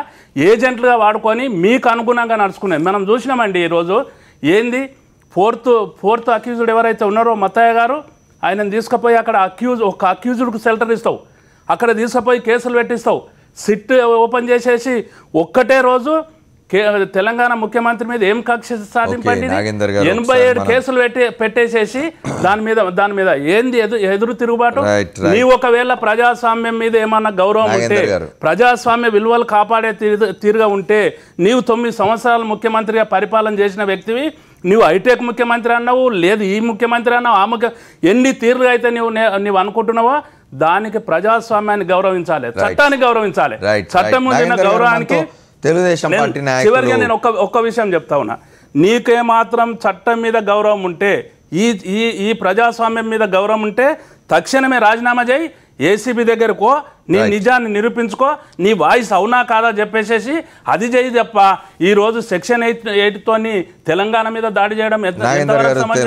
ఏజెంట్లుగా వాడుకొని మీకు అనుగుణంగా నడుచుకునేది మనం చూసినామండి. ఈరోజు ఏంది ఫోర్త్ అక్యూజ్డ్ ఎవరైతే ఉన్నారో మత్తయ్య గారు, ఆయనను తీసుకుపోయి అక్కడ ఒక అక్యూజ్డ్కు షెల్టర్ ఇస్తావు, అక్కడ తీసుకుపోయి కేసులు పెట్టిస్తావు, సిట్ ఓపెన్ చేసేసి ఒక్కటే రోజు తెలంగాణ ముఖ్యమంత్రి మీద ఏం కక్ష సాధింపండి 87 కేసులు పెట్టేసేసి దాని మీద ఏంది ఎదురు తిరుగుబాటు? నీ ఒకవేళ ప్రజాస్వామ్యం మీద ఏమన్నా గౌరవం ఉంటే, ప్రజాస్వామ్య విలువలు కాపాడే తీరుగా ఉంటే, నీవు 9 సంవత్సరాలు ముఖ్యమంత్రిగా పరిపాలన చేసిన వ్యక్తివి, నువ్వు హైటెక్ ముఖ్యమంత్రి అన్నావు, లేదు ఈ ముఖ్యమంత్రి అన్నావు, ఎన్ని తీరుగా అయితే నువ్వు అనుకుంటున్నావో దానికి ప్రజాస్వామ్యాన్ని గౌరవించాలి, చట్టాన్ని గౌరవించాలి. చట్టం ముందున్న గౌరవానికి చివరిగా నేను ఒక్క విషయం చెప్తా ఉన్నా, నీకేమాత్రం చట్టం మీద గౌరవం ఉంటే, ఈ ప్రజాస్వామ్యం మీద గౌరవం ఉంటే తక్షణమే రాజీనామా చేయి, ఏసీబీ దగ్గరకో, నీ నిజాన్ని నిరూపించుకో, నీ వాయిస్ అవునా కాదా చెప్పేసేసి అది చేయి తప్ప ఈరోజు Section 8 తెలంగాణ మీద దాడి చేయడం.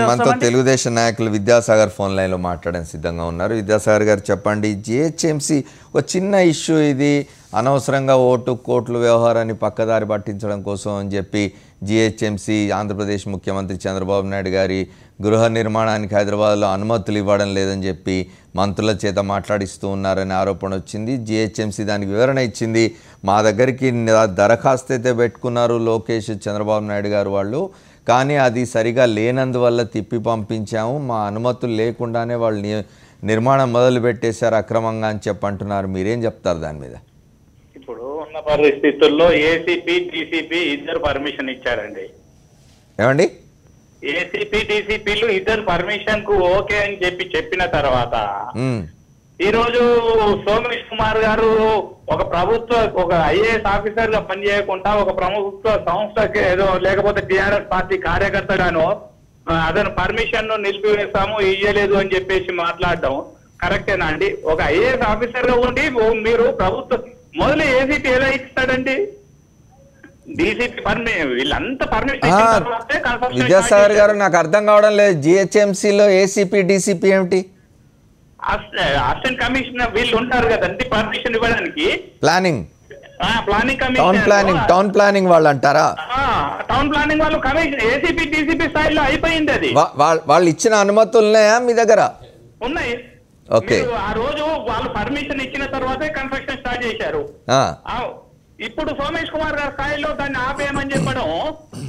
మనతో తెలుగుదేశం నాయకులు విద్యాసాగర్ ఫోన్ లైన్లో మాట్లాడడానికి సిద్ధంగా ఉన్నారు. విద్యాసాగర్ గారు చెప్పండి, జిహెచ్ఎంసీ ఒక చిన్న ఇష్యూ ఇది, అనవసరంగా కోట్ల వ్యవహారాన్ని పక్కదారి పట్టించడం కోసం అని చెప్పి జిహెచ్ఎంసీ ఆంధ్రప్రదేశ్ ముఖ్యమంత్రి చంద్రబాబు నాయుడు గారి గృహ నిర్మాణానికి హైదరాబాద్లో అనుమతులు ఇవ్వడం లేదని చెప్పి మంత్రుల చేత మాట్లాడిస్తూ ఉన్నారనే ఆరోపణ వచ్చింది. జిహెచ్ఎంసీ దానికి వివరణ ఇచ్చింది. మా దగ్గరికి దరఖాస్తు అయితే పెట్టుకున్నారు లోకేష్ చంద్రబాబు నాయుడు గారు వాళ్ళు, కానీ అది సరిగా లేనందువల్ల తిప్పి పంపించాము, మా అనుమతులు లేకుండానే వాళ్ళు నిర్మాణం మొదలు పెట్టేశారు అక్రమంగా అని చెప్పంటున్నారు. మీరేం చెప్తారు దాని మీద? ఇప్పుడు ఉన్న పరిస్థితుల్లో ఏసీపీ డీసీపీ ఇద్దరు పర్మిషన్ ఇచ్చారండి. ఏమండి? ఏసీపీ డీసీపీలు ఇద్దరు పర్మిషన్ కు ఓకే అని చెప్పిన తర్వాత ఈ రోజు సోమేష్ కుమార్ గారు ఒక ఐఏఎస్ ఆఫీసర్ గా పనిచేయకుండా ఒక ప్రభుత్వ సంస్థకి ఏదో లేకపోతే టీఆర్ఎస్ పార్టీ కార్యకర్తగానో అతను పర్మిషన్ నిలిపివేస్తాము ఇయ్యలేదు అని చెప్పేసి మాట్లాడడం కరెక్టేనా అండి? ఒక ఐఏఎస్ ఆఫీసర్ గా ఉండి మీరు ప్రభుత్వం మొదలు ఏసీపీ ఎలా ఇస్తాడండి? డీసీపీ వీళ్ళంతా పర్మిషన్. విద్యాసాగర్ గారు నాకు అర్థం కావడం లేదు, జిహెచ్ఎంసీలో ఏసీపీ డీసీపీ ఏమిటి? అసిస్టెంట్ కమిషనర్ వీళ్ళు ఉంటారు కదండి పర్మిషన్ ఇవ్వడానికి. ప్లానింగ్ కమిషన్ టౌన్ ప్లానింగ్ వాళ్ళు అంటారా? టౌన్ ప్లానింగ్ వాళ్ళు కమిషన్ ఏసీపీ డీసీపీ స్థాయిలో అయిపోయింది అది. వాళ్ళు ఇచ్చిన అనుమతులు ఉన్నాయా మీ దగ్గర? ఉన్నాయి. ఓకే, ఆ రోజు వాళ్ళు పర్మిషన్ ఇచ్చిన తర్వాతే కన్స్ట్రక్షన్ స్టార్ట్ చేశారు. ఇప్పుడు సోమేష్ కుమార్ గారి స్థాయిలో దాన్ని ఆపేయమని చెప్పడం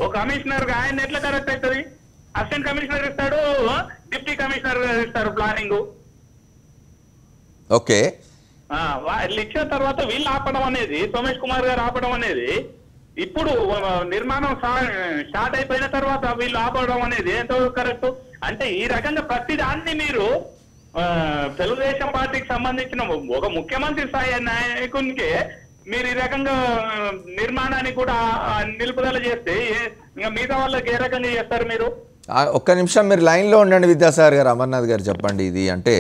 ఒక కమిషనర్ గా ఆయన ఎట్లా కరెక్ట్ అవుతుంది? అసిస్టెంట్ కమిషనర్ ఇస్తాడు, డిప్యూటీ కమిషనర్ ఇస్తారు ప్లానింగ్. ఓకే, వీళ్ళు ఇచ్చిన తర్వాత వీళ్ళు ఆపడం అనేది, సోమేష్ కుమార్ గారు ఆపడం అనేది ఇప్పుడు నిర్మాణం స్టార్ట్ అయిపోయిన తర్వాత వీళ్ళు ఆపడం అనేది ఎంతో కరెక్ట్. అంటే ఈ రకంగా ప్రతి దాన్ని మీరు తెలుగుదేశం పార్టీకి సంబంధించిన ఒక ముఖ్యమంత్రి స్థాయి నాయకునికి మీరు ఈ రకంగా నిర్మాణాన్ని కూడా నిలుపుదల చేస్తే ఇంకా మిగతా వాళ్ళకి ఏ రకంగా చేస్తారు మీరు? ఒక్క నిమిషం మీరు లైన్లో ఉండండి విద్యాసాగర్ గారు. అమర్నాథ్ గారు చెప్పండి, ఇది అంటే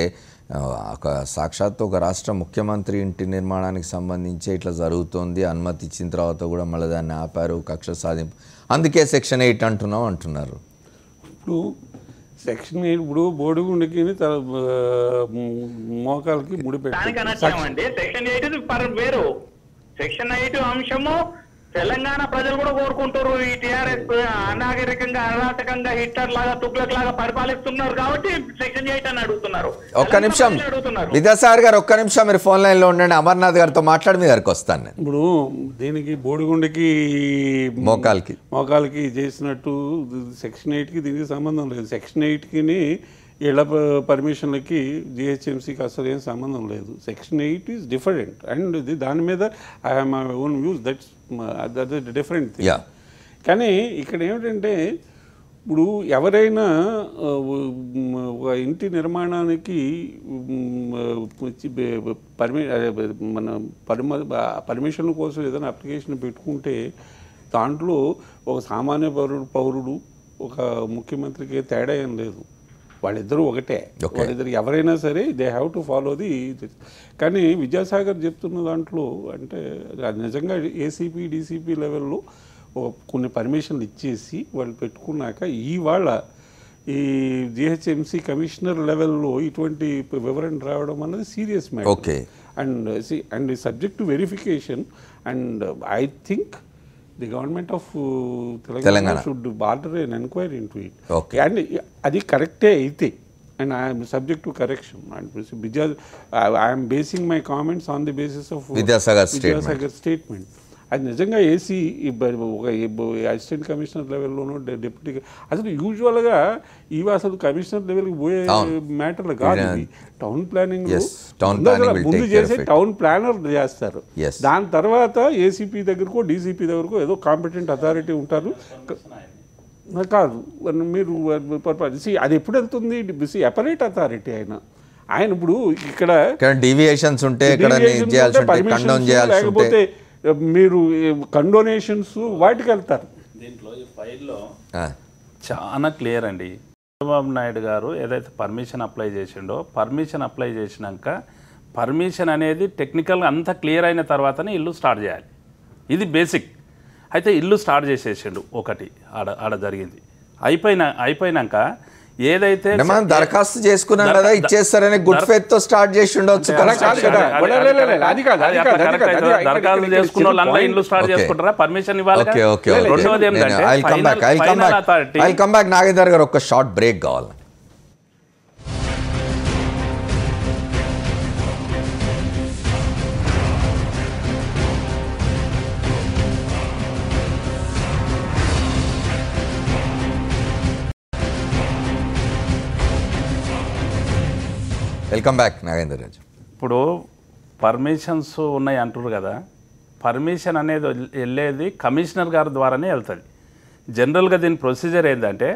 ఒక సాక్షాత్తు ఒక రాష్ట్ర ముఖ్యమంత్రి ఇంటి నిర్మాణానికి సంబంధించి ఇట్లా జరుగుతోంది, అనుమతి ఇచ్చిన తర్వాత కూడా మళ్ళీ దాన్ని ఆపారు, కక్ష సాధింపు, అందుకే సెక్షన్ 8 అంటున్నారు. ఇప్పుడు సెక్షన్ 8 ఇప్పుడు బోడిగుండకి మోకాలకి దానికన్నా సెక్షన్ 8 వేరు. సెక్షన్ 8 అంశము తెలంగాణ ప్రజలు కూడా కోరుకుంటారు. ఈ టీఆర్ఎస్ అనాగరికంగా అరాచకంగా హిట్లర్ లాగా తుగ్లక్ లాగా పరిపాలిస్తున్నారు కాబట్టి సెక్షన్ 8 అని అడుగుతున్నారు. ఒక్క నిమిషం విద్యాసాగర్ గారు, ఒక్క నిమిషం మీరు ఫోన్ లైన్ లో ఉండండి. అమర్నాథ్ గారితో మాట్లాడి మీ దగ్గరికి వస్తాను. ఇప్పుడు దీనికి బోడిగుండకి మోకాలకి చేసినట్టు సెక్షన్ 8కి దీనికి సంబంధం లేదు. సెక్షన్ 8కి ఇళ్ల పర్మిషన్లకి జిహెచ్ఎంసీకి అసలు ఏం సంబంధం లేదు. సెక్షన్ 8 ఈజ్ డిఫరెంట్ అండ్ దాని మీద I have my own views, that's different thing. కానీ ఇక్కడ ఏమిటంటే ఇప్పుడు ఎవరైనా ఒక ఇంటి నిర్మాణానికి పర్మిషన్ కోసం ఏదైనా అప్లికేషన్ పెట్టుకుంటే దాంట్లో ఒక సామాన్య పౌరుడు ఒక ముఖ్యమంత్రికి తేడా ఏం లేదు, వాళ్ళిద్దరూ ఒకటే. వాళ్ళిద్దరు ఎవరైనా సరే they have to follow the. కానీ విద్యాసాగర్ చెప్తున్న దాంట్లో అంటే నిజంగా ఏసీపీ డీసీపీ లెవెల్లో కొన్ని పర్మిషన్లు ఇచ్చేసి వాళ్ళు పెట్టుకున్నాక ఇవాళ ఈ జిహెచ్ఎంసీ కమిషనర్ లెవెల్లో ఇటువంటి వివరణ రావడం అన్నది serious matter. And subject to verification. And I think the government of Telangana should order an inquiry into it. Okay. And adi correct aithe, and I am subject to correction. And because I am basing my comments on the basis of Vidyasagar statement. అది నిజంగా AC assistant commissioner లెవెల్లోనూ deputy అసలు యూజువల్గా ఇవి అసలు commissioner లెవెల్కి పోయే మ్యాటర్లు కాదు. Town planning ముందు చేసే టౌన్ ప్లానర్ చేస్తారు. దాని తర్వాత ఏసీపీ దగ్గరకో డీసీపీ దగ్గరకో ఏదో కాంపిటెంట్ అథారిటీ ఉంటారు. కాదు మీరు అది ఎప్పుడు వెళ్తుంది అపరేట్ అథారిటీ ఆయన ఇప్పుడు ఇక్కడ డీవియేషన్స్ ఉంటే లేకపోతే మీరు కండోనేషన్స్ వాటికి వెళ్తారు. దీంట్లో ఈ ఫైల్లో చాలా క్లియర్ అండి. చంద్రబాబు నాయుడు గారు ఏదైతే పర్మిషన్ అప్లై చేసిండో, పర్మిషన్ అప్లై చేసినాక పర్మిషన్ అనేది టెక్నికల్గా అంతా క్లియర్ అయిన తర్వాతనే ఇల్లు స్టార్ట్ చేయాలి. ఇది బేసిక్. అయితే ఇల్లు స్టార్ట్ చేసేసిండు ఒకటి ఆడ జరిగింది. అయిపోయినాక ఏదైతే దరఖాస్తు చేసుకున్నాం కదా ఇచ్చేస్తారని గుడ్ ఫెయిత్ తో స్టార్ట్ చేసి ఉండొచ్చు. దరఖాస్తు చేసుకున్న వాళ్ళంతా ఇల్లు స్టార్ట్ చేసుకుంటారా? పర్మిషన్ ఇవ్వాలి. రెండోది ఏంటంటే నాగేందర్ గారు ఒక షార్ట్ బ్రేక్ కావాలి. వెల్కమ్ బ్యాక్ నాగేందర్ రాజు. ఇప్పుడు పర్మిషన్స్ ఉన్నాయి అంటున్నారు కదా, పర్మిషన్ అనేది వెళ్ళేది కమిషనర్ గారి ద్వారానే వెళ్తుంది. జనరల్గా దీని ప్రొసీజర్ ఏంటంటే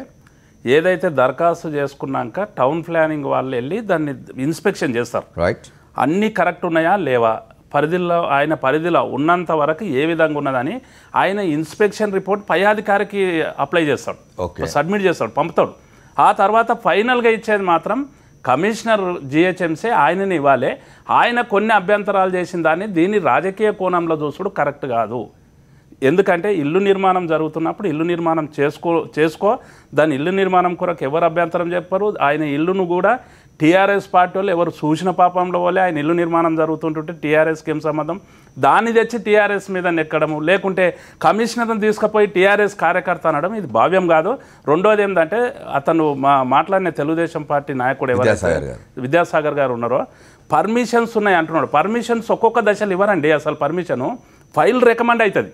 ఏదైతే దరఖాస్తు చేసుకున్నాక టౌన్ ప్లానింగ్ వాళ్ళు వెళ్ళి దాన్ని ఇన్స్పెక్షన్ చేస్తారు. రైట్, అన్నీ కరెక్ట్ ఉన్నాయా లేవా, ఆయన పరిధిలో ఉన్నంత వరకు ఏ విధంగా ఉన్నదని ఆయన ఇన్స్పెక్షన్ రిపోర్ట్ పై అధికారికి అప్లై చేస్తాడు, సబ్మిట్ చేస్తాడు, పంపుతాడు. ఆ తర్వాత ఫైనల్గా ఇచ్చేది మాత్రం కమిషనర్ జిహెచ్ఎంసీ ఆయనని ఇవ్వాలి. ఆయన కొన్ని అభ్యంతరాలు చేసిన దీన్ని రాజకీయ కోణంలో చూసుడు కరెక్ట్ కాదు. ఎందుకంటే ఇల్లు నిర్మాణం జరుగుతున్నప్పుడు ఇల్లు నిర్మాణం చేసుకో దాని ఇల్లు నిర్మాణం కొరకు ఎవరు అభ్యంతరం చెప్పరు. ఆయన ఇల్లును కూడా టీఆర్ఎస్ పార్టీ వాళ్ళు ఎవరు చూసిన పాపంలో వాళ్ళే ఆయన ఇల్లు నిర్మాణం జరుగుతుంటుంటే టీఆర్ఎస్కి ఏం సంబంధం? దాన్ని తెచ్చి టీఆర్ఎస్ మీద నెక్కడము, లేకుంటే కమిషనర్ని తీసుకుపోయి టీఆర్ఎస్ కార్యకర్త అనడం ఇది భావ్యం కాదు. రెండోది ఏంటంటే అతను మాట్లాడిన తెలుగుదేశం పార్టీ నాయకుడు ఎవరైతే విద్యాసాగర్ గారు ఉన్నారో పర్మిషన్స్ ఉన్నాయి అంటున్నాడు. పర్మిషన్స్ ఒక్కొక్క దశలు ఇవ్వరండి. అసలు పర్మిషను ఫైల్ రికమెండ్ అవుతుంది.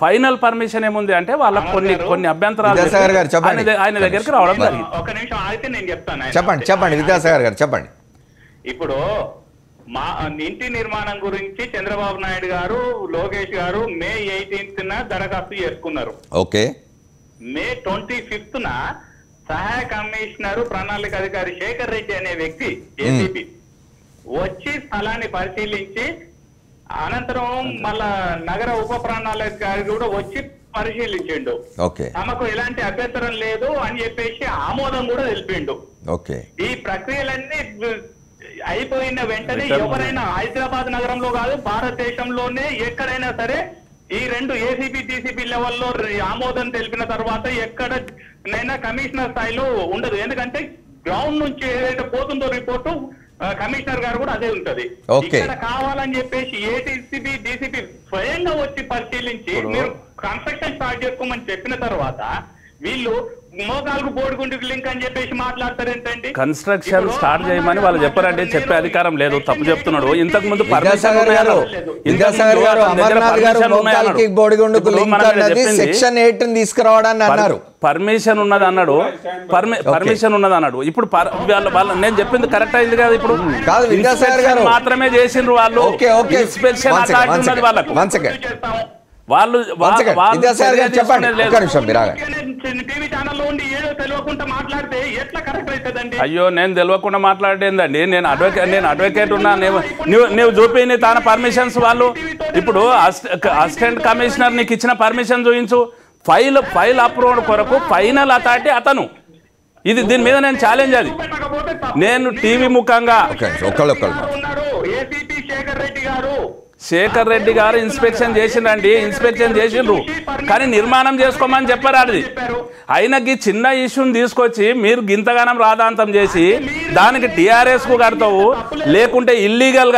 ఫైనల్ పర్మిషన్ ఏముంది అంటే వాళ్ళకి కొన్ని అభ్యంతరాలు ఆయన దగ్గరికి రావడం జరిగింది. ఒక నిమిషం ఆగితే నేను చెప్తాను. చెప్పండి విద్యాసాగర్ గారు చెప్పండి. ఇప్పుడు మా ఇంటి నిర్మాణం గురించి చంద్రబాబు నాయుడు గారు లోకేష్ గారు మే 18న దరఖాస్తు చేసుకున్నారు. ఓకే. మే 25న సహాయ కమిషనర్ ప్రణాళిక అధికారి శేఖర్ రెడ్డి అనే వ్యక్తి ఏసీపీ వచ్చి స్థలాన్ని పరిశీలించి అనంతరం మళ్ళా నగర ఉప ప్రణాళికారి కూడా వచ్చి పరిశీలించిండు. తమకు ఎలాంటి అభ్యంతరం లేదు అని చెప్పేసి ఆమోదం కూడా తెలిపిండు. ఈ ప్రక్రియలన్నీ అయిపోయిన వెంటనే ఎవరైనా హైదరాబాద్ నగరంలో కాదు భారతదేశంలోనే ఎక్కడైనా సరే ఈ రెండు ఏసీపీ డీసీపీ లెవెల్లో ఆమోదం తెలిపిన తర్వాత ఎక్కడైనా కమిషనర్ స్థాయిలో ఉండదు. ఎందుకంటే గ్రౌండ్ నుంచి ఏదైతే పోతుందో రిపోర్టు కమిషనర్ గారు కూడా అదే ఉంటది. ఇక్కడ కావాలని చెప్పేసి ఏసీపీ డీసీపీ స్వయంగా వచ్చి పరిశీలించి మీరు కన్స్ట్రక్షన్ స్టార్ట్ చేసుకోమని చెప్పిన తర్వాత వీళ్ళు మోకాలకు బోడిగుండుకు లింక్ అని చెప్పేసి మాట్లాడతారు. ఏంటంటే కన్స్ట్రక్షన్ స్టార్ట్ చేయమని వాళ్ళు చెప్పారంటే చెప్పే అధికారం లేదు. తప్పు చెప్తున్నాడు. ఇంతకు ముందు పర్మిషన్ ఉన్నది అన్నాడు. పర్మిషన్ ఉన్నది అన్నాడు. ఇప్పుడు నేను చెప్పింది కరెక్ట్ అయింది కదా. ఇప్పుడు మాత్రమే చేసిండ్రు వాళ్ళు. ఇన్స్పెక్షన్ ఉన్నది వాళ్ళకు. అయ్యో నేను తెలియకుండా మాట్లాడేందండి. నేను అడ్వకేట్ ఉన్నా. నువ్వు చూపి తన పర్మిషన్స్ వాళ్ళు ఇప్పుడు అసిస్టెంట్ కమిషనర్ నీకు ఇచ్చిన పర్మిషన్ చూపించు. ఫైల్ అప్రూవల్ కొరకు ఫైనల్ అథారిటీ అతను. ఇది దీని మీద నేను ఛాలెంజ్. అది నేను టీవీ ముఖంగా శేఖర్ రెడ్డి గారు ఇన్స్పెక్షన్ చేసిండ్రండి. ఇన్స్పెక్షన్ చేసిండ్రు కానీ నిర్మాణం చేసుకోమని చెప్పారు. అది అయినకి చిన్న ఇష్యూని తీసుకొచ్చి మీరు గింతగానం రాధాంతం చేసి దానికి టీఆర్ఎస్ కు కడతావు. లేకుంటే ఇల్లీగల్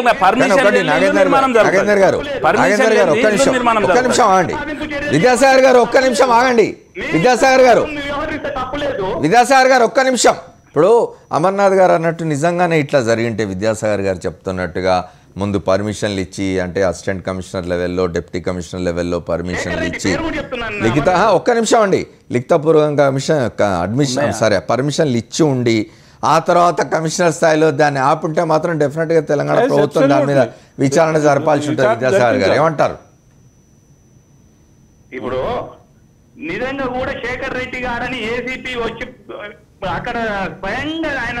గా పర్మిషన్ నిర్మాణం విద్యాసాగర్ గారు ఒక్క నిమిషం ఆగండి. విద్యాసాగర్ గారు ఒక్క నిమిషం. ఇప్పుడు అమర్నాథ్ గారు అన్నట్టు నిజంగానే ఇట్లా జరిగింటే విద్యాసాగర్ గారు చెప్తున్నట్టుగా ముందు పర్మిషన్లు ఇచ్చి అంటే అసిస్టెంట్ కమిషనర్ లెవెల్లో డిప్యూటీ కమిషనర్ లెవెల్లో పర్మిషన్లు ఇచ్చి ఒక్క నిమిషం అండి లిఖితపూర్వకంగా పర్మిషన్లు ఇచ్చి ఉండి ఆ తర్వాత కమిషనర్ స్థాయిలో దాన్ని ఆపుంటే మాత్రం డెఫినెట్గా తెలంగాణ ప్రభుత్వం దాని మీద విచారణ జరపాల్సి ఉంటుంది. విద్యాసాగర్ గారు ఏమంటారు? ఇప్పుడు నిజంగా కూడా శేఖర్ రెడ్డి గారని ఏసీపీ వచ్చి అక్కడ స్వయంగా ఆయన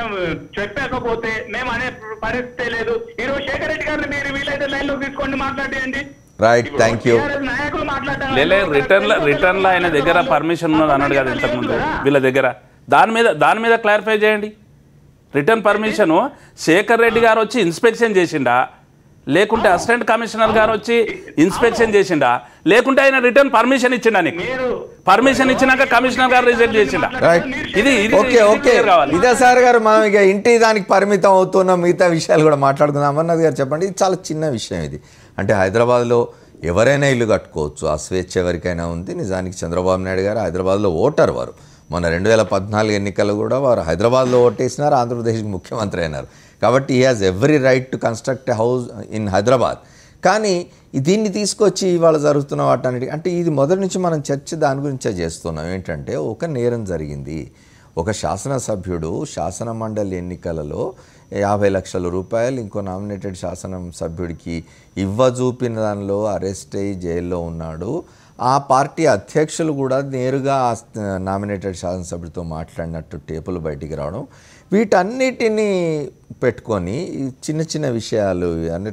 చెప్పకపోతే మేము అనే పరిస్థితి లేదు. ఈరోజు శేఖర్ రెడ్డి గారిని మీరు వీలైతే లైన్ లో తీసుకోండి, మాట్లాడేయండి. Right, thank you. నాయకులు రిటర్న్ లో ఆయన దగ్గర పర్మిషన్ ఉన్నది అన్నాడు కదా ఇంతకుముందు వీళ్ళ దగ్గర. దాని మీద క్లారిఫై చేయండి. రిటర్న్ పర్మిషన్ శేఖర్ రెడ్డి గారు వచ్చి ఇన్స్పెక్షన్ చేసిండా, లేకుంటే అసిస్టెంట్ కమిషనర్ గారు వచ్చి ఇన్స్పెక్షన్ చేసిండా, లేకుంటే ఆయన రిటర్న్ పర్మిషన్ ఇచ్చిండా? నీకు పర్మిషన్ ఇచ్చినాక కమిషనర్ గారు రిజెక్ట్ చేసిండా? ఇది విద్యాసాగర్ గారు మనం ఇక ఇంటి దానికి పరిమితం అవుతున్న మిగతా విషయాలు కూడా మాట్లాడుకుందాం. అమర్నాథ్ గారు చెప్పండి. ఇది చాలా చిన్న విషయం. ఇది అంటే హైదరాబాద్లో ఎవరైనా ఇల్లు కట్టుకోవచ్చు, ఆ స్వేచ్ఛ ఎవరికైనా ఉంది. నిజానికి చంద్రబాబు నాయుడు గారు హైదరాబాద్లో ఓటర్. వారు మొన్న 2014 ఎన్నికలు కూడా వారు హైదరాబాద్లో ఓటేసినారు, ఆంధ్రప్రదేశ్కి ముఖ్యమంత్రి అయినారు. కాబట్టి he has every right to construct a house in Hyderabad. కానీ దీన్ని తీసుకొచ్చి ఇవాళ జరుగుతున్న వాటన్నిటి అంటే ఇది మొదటి నుంచి మనం చర్చ దాని గురించే చేస్తున్నాం. ఏంటంటే ఒక నేరం జరిగింది. ఒక శాసనసభ్యుడు శాసన మండలి ఎన్నికలలో 50 లక్షల రూపాయలు ఇంకో నామినేటెడ్ శాసనసభ్యుడికి ఇవ్వజూపిన దానిలో అరెస్ట్ అయ్యి జైల్లో ఉన్నాడు. ఆ పార్టీ అధ్యక్షులు కూడా నేరుగా నామినేటెడ్ శాసనసభ్యుడితో మాట్లాడినట్టు టేపులు బయటికి రావడం, వీటన్నిటినీ పెట్టుకొని చిన్న చిన్న విషయాలు అంటే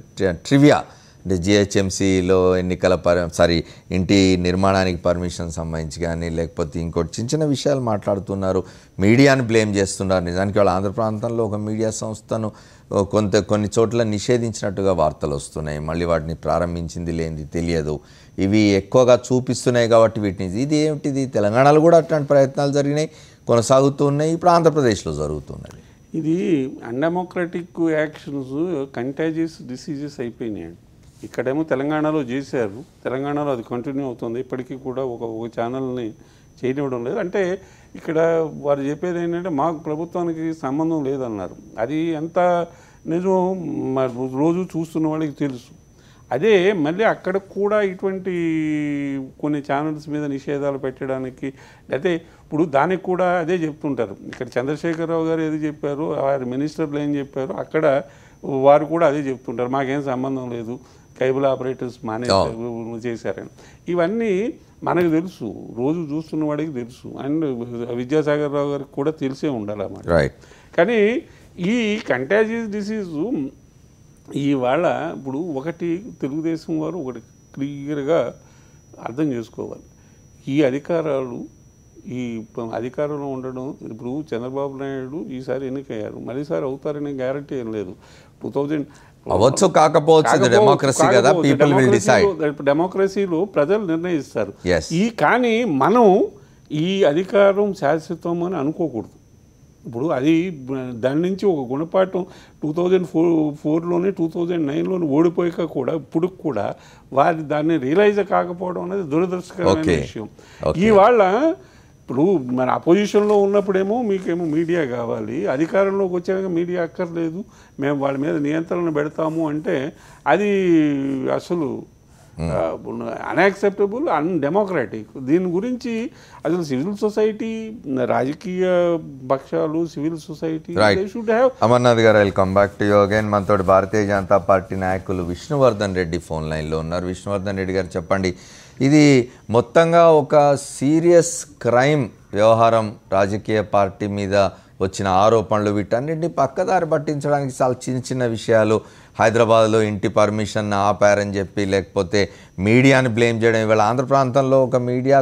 ట్రివియా అంటే జిహెచ్ఎంసీలో ఎన్నికల ఇంటి నిర్మాణానికి పర్మిషన్ సంబంధించి కానీ లేకపోతే ఇంకోటి చిన్న చిన్న విషయాలు మాట్లాడుతున్నారు. మీడియాను బ్లేమ్ చేస్తున్నారు. నిజానికి వాళ్ళు ఆంధ్ర ప్రాంతంలో ఒక మీడియా సంస్థను కొన్ని చోట్ల నిషేధించినట్టుగా వార్తలు వస్తున్నాయి. మళ్ళీ వాటిని ప్రారంభించింది లేనిది తెలియదు. ఇవి ఎక్కువగా చూపిస్తున్నాయి కాబట్టి వీటిని ఇది ఏమిటిది తెలంగాణలో కూడా అట్లాంటి ప్రయత్నాలు జరిగినాయి, కొనసాగుతూ ఉన్నాయి. ఇప్పుడు ఆంధ్రప్రదేశ్లో జరుగుతున్నది. ఇది అన్డెమోక్రటిక్ యాక్షన్స్ కంటాజియస్ డిసీజెస్ అయిపోయినాయండి. ఇక్కడేమో తెలంగాణలో చేశారు, తెలంగాణలో అది కంటిన్యూ అవుతుంది. ఇప్పటికీ కూడా ఒక ఛానల్ని చేయనివ్వడం లేదు. అంటే ఇక్కడ వారు చెప్పేది ఏంటంటే మాకు ప్రభుత్వానికి సంబంధం లేదన్నారు. అది ఎంత నిజం రోజు చూస్తున్న వాళ్ళకి తెలుసు. అదే మళ్ళీ అక్కడ కూడా ఇటువంటి కొన్ని ఛానల్స్ మీద నిషేధాలు పెట్టడానికి అయితే ఇప్పుడు దానికి కూడా అదే చెప్తుంటారు. ఇక్కడ చంద్రశేఖరరావు గారు ఏది చెప్పారు, వారి మినిస్టర్లు ఏం చెప్పారు, అక్కడ వారు కూడా అదే చెప్తుంటారు, మాకేం సంబంధం లేదు, కేబుల్ ఆపరేటర్స్ చేశారని. ఇవన్నీ మనకు తెలుసు, రోజు చూస్తున్న వాడికి తెలుసు, అండ్ విద్యాసాగర్ రావు గారికి కూడా తెలిసే ఉండాలన్నమాట. కానీ ఈ కంటాజియస్ డిసీజు ఇవాళ ఇప్పుడు ఒకటి తెలుగుదేశం వారు ఒకటి క్లియర్గా అర్థం చేసుకోవాలి, ఈ అధికారాలు ఈ అధికారంలో ఉండడం, ఇప్పుడు చంద్రబాబు నాయుడు ఈసారి ఎన్నికయ్యారు, మళ్ళీసారి అవుతారనే గ్యారంటీ ఏం లేదు. 2000 అవ్వచ్చు కాకపోవచ్చు, డెమోక్రసీ కదా, పీపుల్ విల్ డిసైడ్. డెమోక్రసీలో ప్రజలు నిర్ణయిస్తారు. కానీ మనం ఈ అధికారం శాశ్వతం అని అనుకోకూడదు. ఇప్పుడు అది దాని నుంచి ఒక గుణపాఠం 2004లోనే 2009లోనే ఓడిపోయాక కూడా ఇప్పుడు కూడా వారి దాన్ని రియలైజ్ కాకపోవడం అనేది దురదృష్టకరమైన విషయం. ఇవాళ ఇప్పుడు మన అపోజిషన్లో ఉన్నప్పుడేమో మీకేమో మీడియా కావాలి, అధికారంలోకి వచ్చాక మీడియా అక్కర్లేదు, మేము వాళ్ళ మీద నియంత్రణ పెడతాము అంటే అది అసలు అన్యాక్సెప్టబుల్, అన్డెమోక్రాటిక్. దీని గురించి అసలు సివిల్ సొసైటీ, రాజకీయ పక్షాలు, civil society should have. Amarnath గారు, I'll come back to you again. మనతో భారతీయ జనతా పార్టీ నాయకులు విష్ణువర్ధన్ రెడ్డి ఫోన్ లైన్లో ఉన్నారు. విష్ణువర్ధన్ రెడ్డి గారు చెప్పండి, ఇది మొత్తంగా ఒక సీరియస్ క్రైమ్ వ్యవహారం, రాజకీయ పార్టీ మీద వచ్చిన ఆరోపణలు, వీటన్నింటినీ పక్కదారి పట్టించడానికి చాలా చిన్న చిన్న విషయాలు, హైదరాబాద్లో ఇంటి పర్మిషన్ ఆపారని చెప్పి, లేకపోతే మీడియాని బ్లేమ్ చేయడం. ఇవాళ ఆంధ్ర ప్రాంతంలో ఒక మీడియా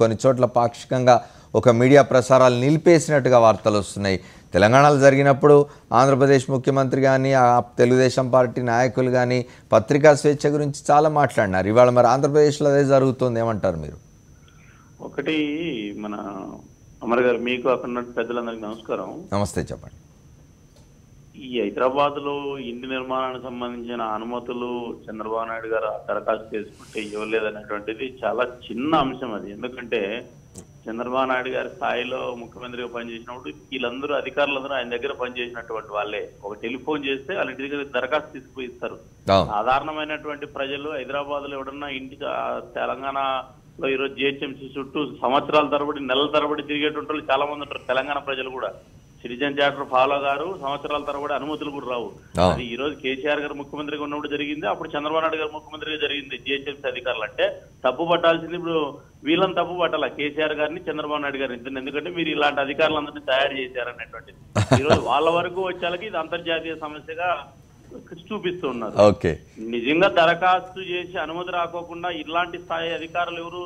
కొన్ని చోట్ల పాక్షికంగా ఒక మీడియా ప్రసారాలు నిలిపేసినట్టుగా వార్తలు వస్తున్నాయి. తెలంగాణలో జరిగినప్పుడు ఆంధ్రప్రదేశ్ ముఖ్యమంత్రి కానీ, తెలుగుదేశం పార్టీ నాయకులు కానీ పత్రికా స్వేచ్ఛ గురించి చాలా మాట్లాడినారు. ఇవాళ మరి ఆంధ్రప్రదేశ్లో అదే జరుగుతుంది, ఏమంటారు మీరు? ఒకటి, మన అమర్ గారు, మీకు అక్కడ పెద్దలందరికీ నమస్కారం. నమస్తే, చెప్పండి. ఈ హైదరాబాద్లో ఇంటి నిర్మాణానికి సంబంధించిన అనుమతులు చంద్రబాబు నాయుడు గారు దరఖాస్తు చేసుకుంటే ఇవ్వలేదనేటువంటిది చాలా చిన్న అంశం అది. ఎందుకంటే చంద్రబాబు నాయుడు గారి స్థాయిలో ముఖ్యమంత్రిగా పనిచేసినప్పుడు వీళ్ళందరూ అధికారులందరూ ఆయన దగ్గర పనిచేసినటువంటి వాళ్ళే. ఒక టెలిఫోన్ చేస్తే వాళ్ళ ఇంటి దగ్గర దరఖాస్తు తీసుకుపోయి ఇస్తారు. సాధారణమైనటువంటి ప్రజలు హైదరాబాద్ లో ఎవడన్నా ఇంటి, తెలంగాణలో ఈరోజు జిహెచ్ఎంసీ చుట్టూ సంవత్సరాల తరబడి, నెలల తరబడి తిరిగేటువంటి వాళ్ళు చాలా మంది ఉంటారు. తెలంగాణ ప్రజలు కూడా సిటిజన్ చార్టర్ ఫాలో గారు, సంవత్సరాల తరబడి అనుమతులు కూడా రావు. అది ఈ రోజు కేసీఆర్ గారు ముఖ్యమంత్రిగా ఉన్నప్పుడు జరిగింది, అప్పుడు చంద్రబాబు నాయుడు గారు ముఖ్యమంత్రిగా జరిగింది. జిహెచ్ఎంసీ అధికారులు అంటే తప్పు పట్టాల్సింది ఇప్పుడు వీళ్ళని తప్పు పట్టాల, కేసీఆర్ గారిని, చంద్రబాబు నాయుడు గారిని. ఎందుకంటే మీరు ఇలాంటి అధికారులందరినీ తయారు చేశారనేటువంటిది ఈ రోజు వాళ్ళ వరకు వచ్చేలకి ఇది అంతర్జాతీయ సమస్యగా చూపిస్తున్నారు. నిజంగా దరఖాస్తు చేసి అనుమతి రాకోకుండా ఇలాంటి స్థాయి అధికారులు ఎవరు,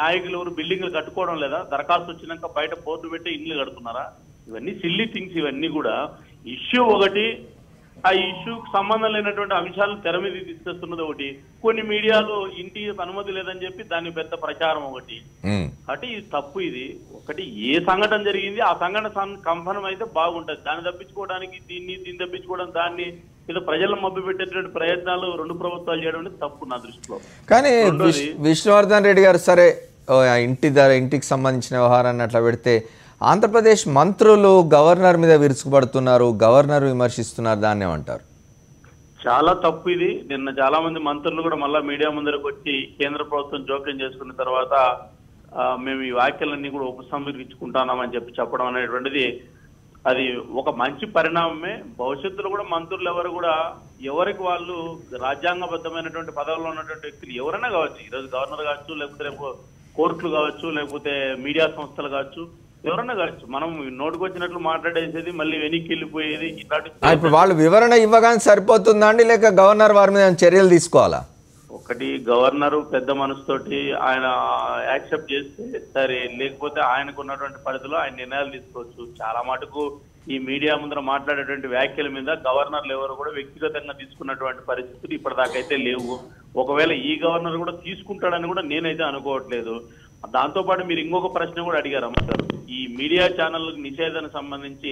నాయకులు ఎవరు బిల్డింగ్లు కట్టుకోవడం లేదా? దరఖాస్తు వచ్చినాక బయట పోర్టు పెట్టి ఇండ్లు కడుతున్నారా? ఇవన్నీ సిల్లీ థింగ్స్. ఇవన్నీ కూడా ఇష్యూ ఒకటి, ఆ ఇష్యూకి సంబంధం లేనటువంటి అంశాలను తెర మీద తీసుకొస్తున్నది ఒకటి. కొన్ని మీడియాలో ఇంటి అనుమతి లేదని చెప్పి దాన్ని పెద్ద ప్రచారం ఒకటి. అంటే ఇది తప్పు. ఇది ఒకటి, ఏ సంఘటన జరిగింది ఆ సంఘటన కంపనం అయితే బాగుంటది. దాన్ని తప్పించుకోవడానికి దీన్ని తప్పించుకోవడానికి దాన్ని ఏదో ప్రజలను మభ్య పెట్టేటువంటి ప్రయత్నాలు రెండు ప్రభుత్వాలు చేయడం అనేది తప్పు నా దృష్టిలో. కానీ విష్ణువర్ధన్ రెడ్డి గారు, సరే ఇంటికి సంబంధించిన వ్యవహారాన్ని అట్లా పెడితే, ఆంధ్రప్రదేశ్ మంత్రులు గవర్నర్ మీద విరుచుకుపడుతున్నారు, గవర్నర్ విమర్శిస్తున్నారు, దాన్ని ఏమంటారు? చాలా తప్పు ఇది. నిన్న చాలా మంది మంత్రులు కూడా మళ్ళా మీడియా ముందరకు వచ్చి కేంద్ర ప్రభుత్వం జోక్యం చేసుకున్న తర్వాత మేము ఈ వ్యాఖ్యలన్నీ కూడా ఉపసంహరించుకుంటున్నామని చెప్పడం అనేటువంటిది అది ఒక మంచి పరిణామమే. భవిష్యత్తులో కూడా మంత్రులు ఎవరు కూడా ఎవరికి వాళ్ళు రాజ్యాంగబద్ధమైనటువంటి పదవుల్లో ఉన్నటువంటి వ్యక్తులు ఎవరైనా కావచ్చు, ఈరోజు గవర్నర్ కావచ్చు, లేకపోతే రేపు కోర్టులు కావచ్చు, లేకపోతే మీడియా సంస్థలు కావచ్చు, ఎవరన్నా కావచ్చు, మనం నోటుకు వచ్చినట్లు మాట్లాడేసేది మళ్ళీ వెనక్కి వెళ్ళిపోయేది ఇట్లాంటి. ఇప్పుడు వాళ్ళు వివరణ ఇవ్వగానే సరిపోతుందా అండి, లేక గవర్నర్ వారి మీద చర్యలు తీసుకోవాలా? ఒకటి, గవర్నరు పెద్ద మనసుతోటి ఆయన యాక్సెప్ట్ చేస్తే సరే, లేకపోతే ఆయనకు ఉన్నటువంటి పరిధిలో ఆయన నిర్ణయాలు తీసుకోవచ్చు. చాలా మటుకు ఈ మీడియా ముందర మాట్లాడేటువంటి వ్యాఖ్యల మీద గవర్నర్లు ఎవరు కూడా వ్యక్తిగతంగా తీసుకున్నటువంటి పరిస్థితులు ఇప్పటిదాకైతే లేవు. ఒకవేళ ఈ గవర్నర్ కూడా తీసుకుంటాడని కూడా నేనైతే అనుకోవట్లేదు. దాంతో పాటు మీరు ఇంకొక ప్రశ్న కూడా అడిగారు అమ్మారు, ఈ మీడియా ఛానల్ నిషేధానికి సంబంధించి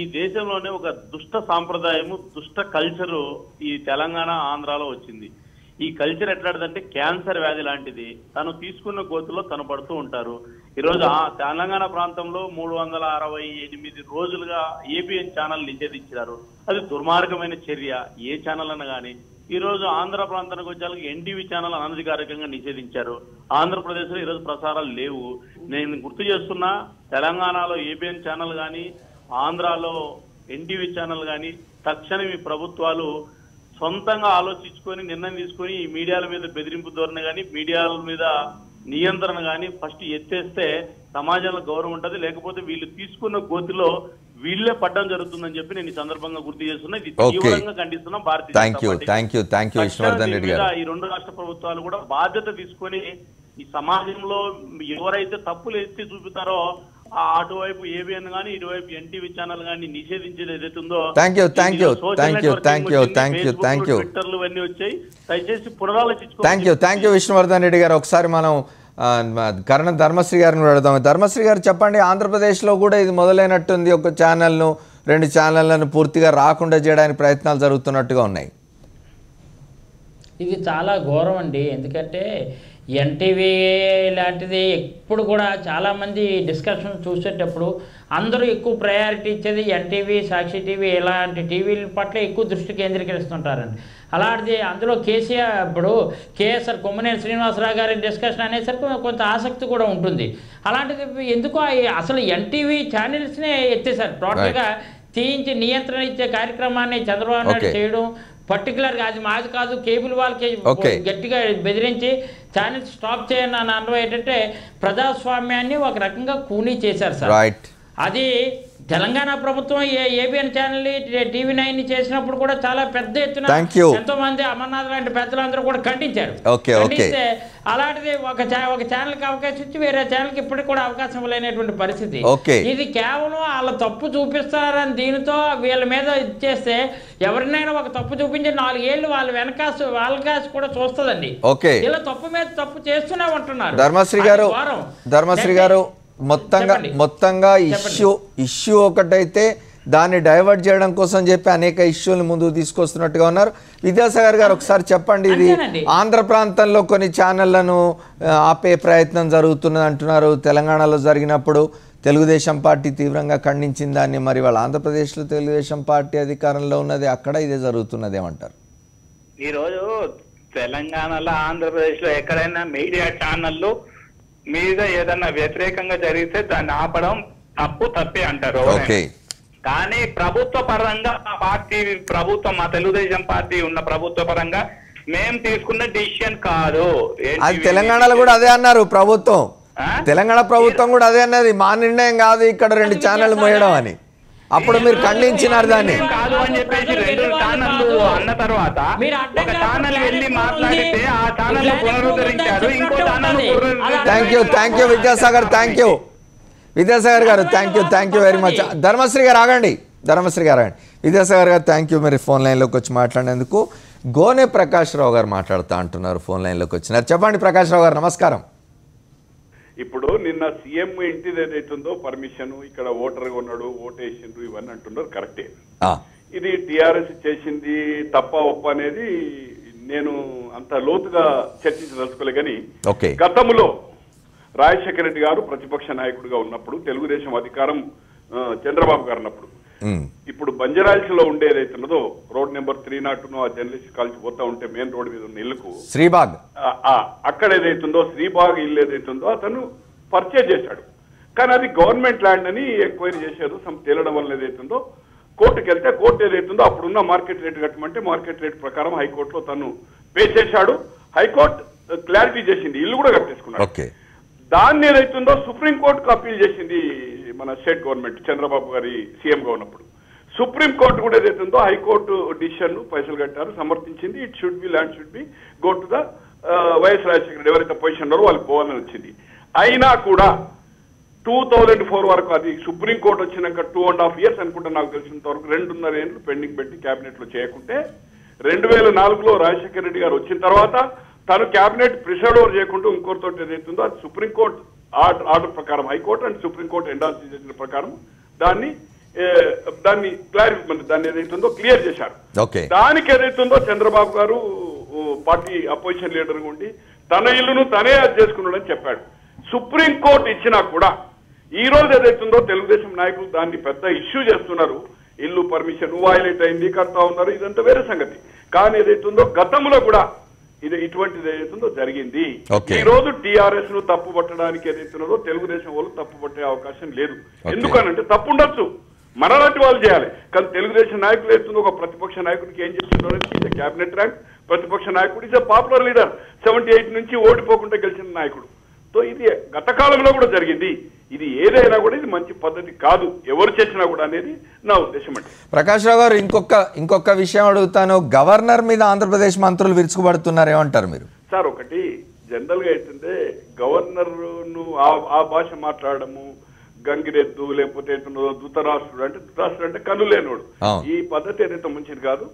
ఈ దేశంలోనే ఒక దుష్ట సాంప్రదాయము, దుష్ట కల్చరు ఈ తెలంగాణ, ఆంధ్రాలో వచ్చింది. ఈ కల్చర్ ఎట్లాంటిదంటే క్యాన్సర్ వ్యాధి లాంటిది. తను తీసుకున్న గోతులో తను పడుతూ ఉంటారు. ఈరోజు తెలంగాణ ప్రాంతంలో 368 రోజులుగా ఏబిఎన్ ఛానల్ నిషేధించారు. అది దుర్మార్గమైన చర్య, ఏ ఛానల్ అన్నా కానీ. ఈ రోజు ఆంధ్ర ప్రాంతానికి వచ్చేందుకు ఎన్టీవీ ఛానల్ అనధికారికంగా నిషేధించారు. ఆంధ్రప్రదేశ్ లో ఈరోజు ప్రసారాలు లేవు. నేను గుర్తు చేస్తున్నా, తెలంగాణలో ఏబిఎన్ ఛానల్ కానీ, ఆంధ్రాలో ఎన్టీవీ ఛానల్ కానీ తక్షణం ఈ ప్రభుత్వాలు సొంతంగా ఆలోచించుకొని నిర్ణయం తీసుకొని ఈ మీడియాల మీద బెదిరింపు ధోరణి కానీ మీడియాల మీద నియంత్రణ కానీ ఫస్ట్ ఎత్తేస్తే సమాజంలో గౌరవం ఉంటుంది. లేకపోతే వీళ్ళు తీసుకున్న గోతిలో వీళ్ళే పడ్డం జరుగుతుందని చెప్పి నేను ఈ సందర్భంగా గుర్తు చేస్తున్నా. ఇది తీవ్రంగా ఖండిస్తున్నాం. భారతీయ విష్ణువర్ధన్ రెడ్డి గారు ఈ రెండు రాష్ట్ర ప్రభుత్వాలు కూడా బాధ్యత తీసుకొని ఈ సమాజంలో ఎవరైతే తప్పులు ఎత్తి చూపుతారో అటువైపు ఏబిఎన్ గానీ ఇటువైపు ఎన్టీవీ ఛానల్ గానీ నిషేధించేది ఏదైతే ఉందో ట్విట్టర్లు ఇవన్నీ వచ్చాయి. దయచేసి పునరాలోచించుకో. విష్ణువర్ధన్ రెడ్డి గారు ఒకసారి మనం కరణ ధర్మశ్రీ గారిని అడుగుదాం. ధర్మశ్రీ గారు చెప్పండి, ఆంధ్రప్రదేశ్లో కూడా ఇది మొదలైనట్టుంది. ఒక ఛానల్ను 2 ఛానళ్లను పూర్తిగా రాకుండా చేయడానికి ప్రయత్నాలు జరుగుతున్నట్టుగా ఉన్నాయి. ఇది చాలా ఘోరం అండి. ఎందుకంటే ఎన్టీవీ లాంటిది ఎప్పుడు కూడా చాలామంది డిస్కషన్ చూసేటప్పుడు అందరూ ఎక్కువ ప్రయారిటీ ఇచ్చేది ఎన్టీవీ, సాక్షి టీవీ ఇలాంటి టీవీల పట్ల ఎక్కువ దృష్టి కేంద్రీకరిస్తుంటారండి. అలాంటిది అందులో కేసీఆర్ ఇప్పుడు కేఎస్ఆర్ కొమ్మనేని శ్రీనివాసరావు గారి డిస్కషన్ అనేసరికి కొంత ఆసక్తి కూడా ఉంటుంది. అలాంటిది ఎందుకో అసలు ఎన్టీవీ ఛానల్స్నే ఎత్తేసారు టోటల్గా తీయించి నియంత్రణ ఇచ్చే కార్యక్రమాన్ని చంద్రబాబు నాయుడు చేయడం. పర్టికులర్గా అది మాది కాదు, కేబుల్ వాళ్ళకి గట్టిగా బెదిరించి ఛానల్స్ స్టాప్ చేయని అని అనడం ఏంటంటే ప్రజాస్వామ్యాన్ని ఒక రకంగా కూనీ చేశారు సార్. అది తెలంగాణ ప్రభుత్వం ఏబిఎన్ ఛానల్ TV9 చేసినప్పుడు కూడా చాలా పెద్ద ఎత్తున ఎంతో మంది అమర్నాథ్ లాంటి పెద్దలందరూ కూడా ఖండించారు. ఖండిస్తే అలాంటిది ఒక ఛానల్కి అవకాశం ఇచ్చి వేరే ఛానల్కి ఇప్పటికి కూడా అవకాశం లేనటువంటి పరిస్థితి. ఇది కేవలం వాళ్ళ తప్పు చూపిస్తారని దీనితో వీళ్ళ మీద ఇచ్చేస్తే ఎవరినైనా ఒక తప్పు చూపించి 4 ఏళ్ళు వాళ్ళ వాళ్ళకాసి కూడా చూస్తుందండి. ఇలా తప్పు మీద తప్పు చేస్తూనే ఉంటున్నారు. ధర్మశ్రీ గారు మొత్తంగా ఇష్యూ ఒకటైతే దాన్ని డైవర్ట్ చేయడం కోసం చెప్పి అనేక ఇష్యూలు ముందుకు తీసుకొస్తున్నట్టుగా ఉన్నారు. విద్యాసాగర్ గారు ఒకసారి చెప్పండి, ఇది ఆంధ్ర ప్రాంతంలో కొన్ని ఛానళ్లను ఆపే ప్రయత్నం జరుగుతున్నది అంటున్నారు. తెలంగాణలో జరిగినప్పుడు తెలుగుదేశం పార్టీ తీవ్రంగా ఖండించిన దాన్ని, మరి వాళ్ళ ఆంధ్రప్రదేశ్లో తెలుగుదేశం పార్టీ అధికారంలో ఉన్నది, అక్కడ ఇదే జరుగుతున్నది ఏమంటారు? ఈరోజు తెలంగాణలో ఆంధ్రప్రదేశ్లో ఎక్కడైనా మీడియా ఛానళ్ళు మీద ఏదన్నా వ్యతిరేకంగా జరిగితే దాన్ని ఆపడం తప్పే అంటారు. కానీ ప్రభుత్వ పరంగా మా తెలుగుదేశం పార్టీ ఉన్న ప్రభుత్వ పరంగా మేము తీసుకున్న డిసిషన్ కాదు. అది తెలంగాణలో కూడా అదే అన్నారు ప్రభుత్వం. తెలంగాణ ప్రభుత్వం కూడా అదే అన్నది, మా నిర్ణయం కాదు ఇక్కడ 2 ఛానళ్లు మోయడం అని. అప్పుడు మీరు ఖండించినారు దాన్ని. కాదు అని చెప్పేసి 2 ఛానళ్ళు అన్న తర్వాత ఒక ఛానల్ వెళ్ళి మాట్లాడితే ఆ ఛానల్ పునరుద్ధరించారు, ఇంకో channel. Thank you Vidyasagar, Vidyasagar గారు thank you very much. Dharmashri గారు ఆగండి. విద్యాసాగర్ గారు థ్యాంక్ యూ, మీరు ఫోన్ లైన్లోకి వచ్చి మాట్లాడేందుకు. గోనె ప్రకాష్ రావు గారు మాట్లాడుతూ అంటున్నారు, ఫోన్ లైన్లోకి వచ్చినారు. చెప్పండి ప్రకాష్ రావు గారు, నమస్కారం. ఇప్పుడు నిన్న సీఎం ఇంటిది ఏదైతుందో పర్మిషన్, ఇక్కడ ఓటర్గా ఉన్నాడు, ఓటేసిండ్రు, ఇవన్నీ అంటున్నారు కరెక్టే. ఇది టిఆర్ఎస్ చేసింది తప్ప ఒప్ప అనేది నేను అంత లోతుగా చర్చించదలుచుకోలే. కానీ గతంలో రాజశేఖర రెడ్డి గారు ప్రతిపక్ష నాయకుడిగా ఉన్నప్పుడు, తెలుగుదేశం అధికారం చంద్రబాబు గారు ఉన్నప్పుడు, ఇప్పుడు బంజరాయిల్స్లో ఉండే ఏదైతున్నదో రోడ్ నెంబర్ 302 ఆ జర్నలిస్ట్ కాల్చి పోతా ఉంటే మెయిన్ రోడ్ మీద ఉన్న ఇల్లుకు శ్రీబాగ్, అక్కడ ఏదైతుందో శ్రీబాగ్ ఇల్లు ఏదైతుందో అతను పర్చేజ్ చేశాడు. కానీ అది గవర్నమెంట్ ల్యాండ్ అని ఎంక్వైరీ చేశారు. తేలడం వల్ల ఏదైతుందో కోర్టుకి వెళ్తే కోర్టు ఏదైతుందో అప్పుడున్న మార్కెట్ రేట్ కట్టమంటే మార్కెట్ రేట్ ప్రకారం హైకోర్టులో తను పే చేశాడు. హైకోర్టు క్లారిటీ చేసింది, ఇల్లు కూడా కట్టేసుకున్నాడు. దాన్ని ఏదైతుందో సుప్రీంకోర్టుకు అప్పీల్ చేసింది మన స్టేట్ గవర్నమెంట్, చంద్రబాబు గారి సీఎంగా ఉన్నప్పుడు. సుప్రీంకోర్టు కూడా ఏదైతుందో హైకోర్టు డిసిషన్ పైసలు కట్టారు, సమర్థించింది. It should be land should be go to the YS Rajasekhara Reddy ఎవరైతే పొజిషన్ ఉన్నారో వాళ్ళు పోవాలని వచ్చింది. అయినా కూడా 2004 వరకు, అది సుప్రీంకోర్టు వచ్చినాక 2.5 years అనుకుంటా నాకు తెలిసినంత వరకు, 2.5 ఏళ్ళు పెండింగ్ పెట్టి క్యాబినెట్ లో చేయకుంటే 2004లో రాజశేఖర రెడ్డి గారు వచ్చిన తర్వాత తను క్యాబినెట్ ప్రిసైడ్ ఓవర్ చేయకుండా ఇంకోటితో ఏదైతుందో అది సుప్రీంకోర్టు ఆర్డర్ ప్రకారం, హైకోర్టు అండ్ సుప్రీంకోర్టు ఎండాల్సి చేసిన ప్రకారం దాన్ని దాన్ని ఏదైతుందో క్లియర్ చేశారు. దానికి ఏదైతుందో చంద్రబాబు గారు పార్టీ అపోజిషన్ లీడర్ గా ఉండి తన ఇల్లును తనే అది చేసుకున్నాడని చెప్పాడు. సుప్రీంకోర్టు ఇచ్చినా కూడా ఈ రోజు ఏదైతుందో తెలుగుదేశం నాయకులు దాన్ని పెద్ద ఇష్యూ చేస్తున్నారు. ఇల్లు పర్మిషన్ వైలేట్ అయింది, కడతా ఉన్నారు, ఇదంతా వేరే సంగతి. కానీ ఏదైతుందో గతంలో కూడా ఇటువంటిది ఏదైతుందో జరిగింది. ఈ రోజు టిఆర్ఎస్ ను తప్పు పట్టడానికి ఏదైతున్నదో తెలుగుదేశం వాళ్ళు తప్పు పట్టే అవకాశం లేదు. ఎందుకనంటే తప్పు ఉండొచ్చు, మనలాంటి వాళ్ళు చేయాలి. కానీ తెలుగుదేశం నాయకులు ఎత్తుంది ఒక ప్రతిపక్ష నాయకుడికి ఏం చేస్తున్నారు అనేది క్యాబినెట్ ర్యాంక్. ప్రతిపక్ష నాయకుడు ఇస్ ఎ పాపులర్ లీడర్, 78 నుంచి ఓడిపోకుండా గెలిచిన నాయకుడు. సో ఇది గత కాలంలో కూడా జరిగింది. ఇది ఏదైనా కూడా ఇది మంచి పద్ధతి కాదు, ఎవరు చేసినా కూడా అనేది నా ఉద్దేశం అండి. ప్రకాష్ రావు గారు, ఇంకొక విషయం అడుగుతాను. గవర్నర్ మీద ఆంధ్రప్రదేశ్ మంత్రులు విరుచుకుపడుతున్నారు, ఏమంటారు మీరు? సార్, ఒకటి జనరల్ గా ఏంటంటే గవర్నర్ ను ఆ భాష మాట్లాడము, గంగిరెద్దు లేకపోతే ధృతరాష్ట్రుడు అంటే కన్ను లేనోడు, ఈ పద్ధతి ఏదైతే మంచిది కాదు.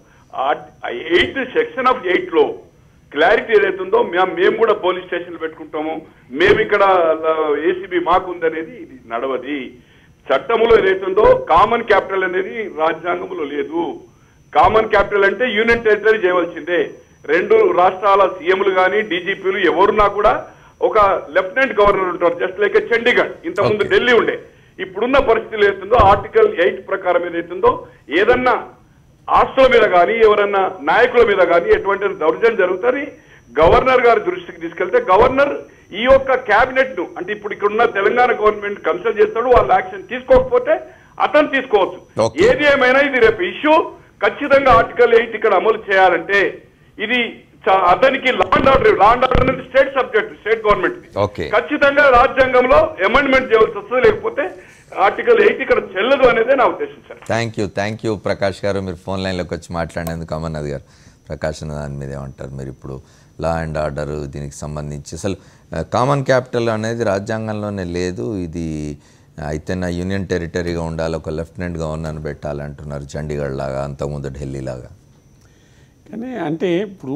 8 సెక్షన్ ఆఫ్ 8 లో క్లారిటీ ఏదైతుందో మేము కూడా పోలీస్ స్టేషన్లు పెట్టుకుంటాము, మేము ఇక్కడ ఏసీబీ మాకుంది అనేది ఇది నడవది. చట్టములో ఏదైతుందో కామన్ క్యాపిటల్ అనేది రాజ్యాంగంలో లేదు. కామన్ క్యాపిటల్ అంటే యూనియన్ టెరిటరీ చేయవలసిందే. 2 రాష్ట్రాల సీఎంలు కానీ డీజీపీలు ఎవరున్నా కూడా ఒక లెఫ్టినెంట్ గవర్నర్ ఉంటారు, జస్ట్ లైక్ చండీగఢ్. ఇంతకుముందు ఢిల్లీ ఉండే. ఇప్పుడున్న పరిస్థితులు ఏదైతుందో ఆర్టికల్ 8 ప్రకారం ఏదైతుందో ఏదన్నా ఆస్తుల మీద కానీ ఎవరన్నా నాయకుల మీద కానీ ఎటువంటి దౌర్జన్యం జరుగుతుంది, గవర్నర్ గారి దృష్టికి తీసుకెళ్తే గవర్నర్ ఈ యొక్క క్యాబినెట్ ను, అంటే ఇప్పుడు ఇక్కడున్న తెలంగాణ గవర్నమెంట్ కన్సల్ట్ చేస్తాడు, వాళ్ళు యాక్షన్ తీసుకోకపోతే అతను తీసుకోవచ్చు. ఏది ఏమైనా ఇది రేపు ఇష్యూ. ఖచ్చితంగా ఆర్టికల్ 8 ఇక్కడ అమలు చేయాలంటే ఇది అతనికి లా అండ్ ఆర్డర్ అనేది స్టేట్ సబ్జెక్ట్, స్టేట్ గవర్నమెంట్. ఖచ్చితంగా రాజ్యాంగంలో అమెండ్మెంట్ చేయవలసి వస్తుంది, లేకపోతే ఆర్టికల్ 8 ఇక్కడ చెల్లదు అనేదే నా ఉద్దేశం సార్. థ్యాంక్ యూ ప్రకాష్ గారు, మీరు ఫోన్ లైన్లోకి వచ్చి మాట్లాడినందుకు. అమర్నాథ్ గారు, ప్రకాష్ అన్న దాని మీద ఏమంటారు మీరు? ఇప్పుడు లా అండ్ ఆర్డర్ దీనికి సంబంధించి అసలు కామన్ క్యాపిటల్ అనేది రాజ్యాంగంలోనే లేదు, ఇది అయితే నా యూనియన్ టెరిటరీగా ఉండాలి, ఒక లెఫ్టినెంట్ గవర్నర్ పెట్టాలంటున్నారు, చండీగఢ్ లాగా, అంతకుముందు ఢిల్లీ లాగా. కానీ అంటే ఇప్పుడు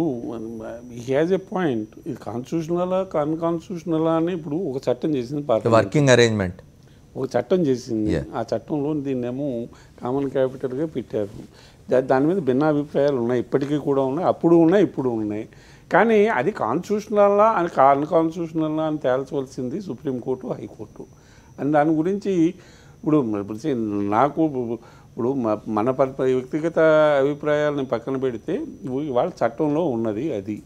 హ్యాజ్ ఎ పాయింట్, ఇది కాన్స్టిట్యూషనలా అన్కాన్స్టిట్యూషనలా అని ఇప్పుడు ఒక చట్టం చేసింది పార్లమెంట్, వర్కింగ్ అరేంజ్మెంట్ ఒక చట్టం చేసింది. ఆ చట్టంలో దీన్నేమో కామన్ క్యాపిటల్గా పెట్టారు. దాని మీద భిన్నాభిప్రాయాలు ఉన్నాయి, ఇప్పటికీ కూడా ఉన్నాయి, అప్పుడు ఉన్నాయి, ఇప్పుడు ఉన్నాయి. కానీ అది కాన్స్టిట్యూషనల్లా అని అన్కాన్స్టిట్యూషనల్లా అని తేల్చవలసింది సుప్రీంకోర్టు, హైకోర్టు. అని దాని గురించి ఇప్పుడు నాకు ఇప్పుడు మన వ్యక్తిగత అభిప్రాయాలను పక్కన పెడితే ఇవాళ చట్టంలో ఉన్నది అది.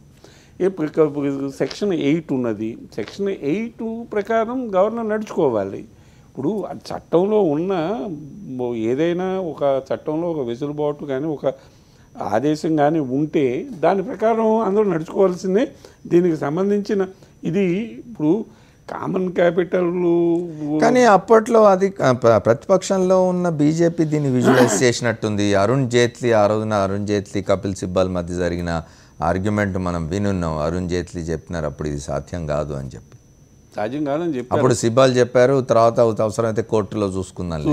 సెక్షన్ 8 ఉన్నది. సెక్షన్ 8 ప్రకారం గవర్నర్ నడుచుకోవాలి. ఇప్పుడు చట్టంలో ఉన్న ఏదైనా ఒక చట్టంలో ఒక వెసులుబాటు కానీ ఒక ఆదేశం కానీ ఉంటే దాని ప్రకారం అందరూ నడుచుకోవాల్సిందే. దీనికి సంబంధించిన ఇది ఇప్పుడు కామన్ క్యాపిటల్. కానీ అప్పట్లో అది ప్రతిపక్షంలో ఉన్న బీజేపీ దీన్ని విజువలైజ్ చేసినట్టుంది. అరుణ్ జైట్లీ, ఆ రోజున అరుణ్ జైట్లీ కపిల్ సిబ్బల్ మధ్య జరిగిన ఆర్గ్యుమెంట్ మనం వినున్నాం. అరుణ్ జైట్లీ చెప్పినారు అప్పుడు ఇది సాధ్యం కాదు అని చెప్పి, సాధ్యం కాదని చెప్పి అప్పుడు సిబ్బాల్ చెప్పారు, తర్వాత అవసరమైతే కోర్టులో చూసుకుందాం.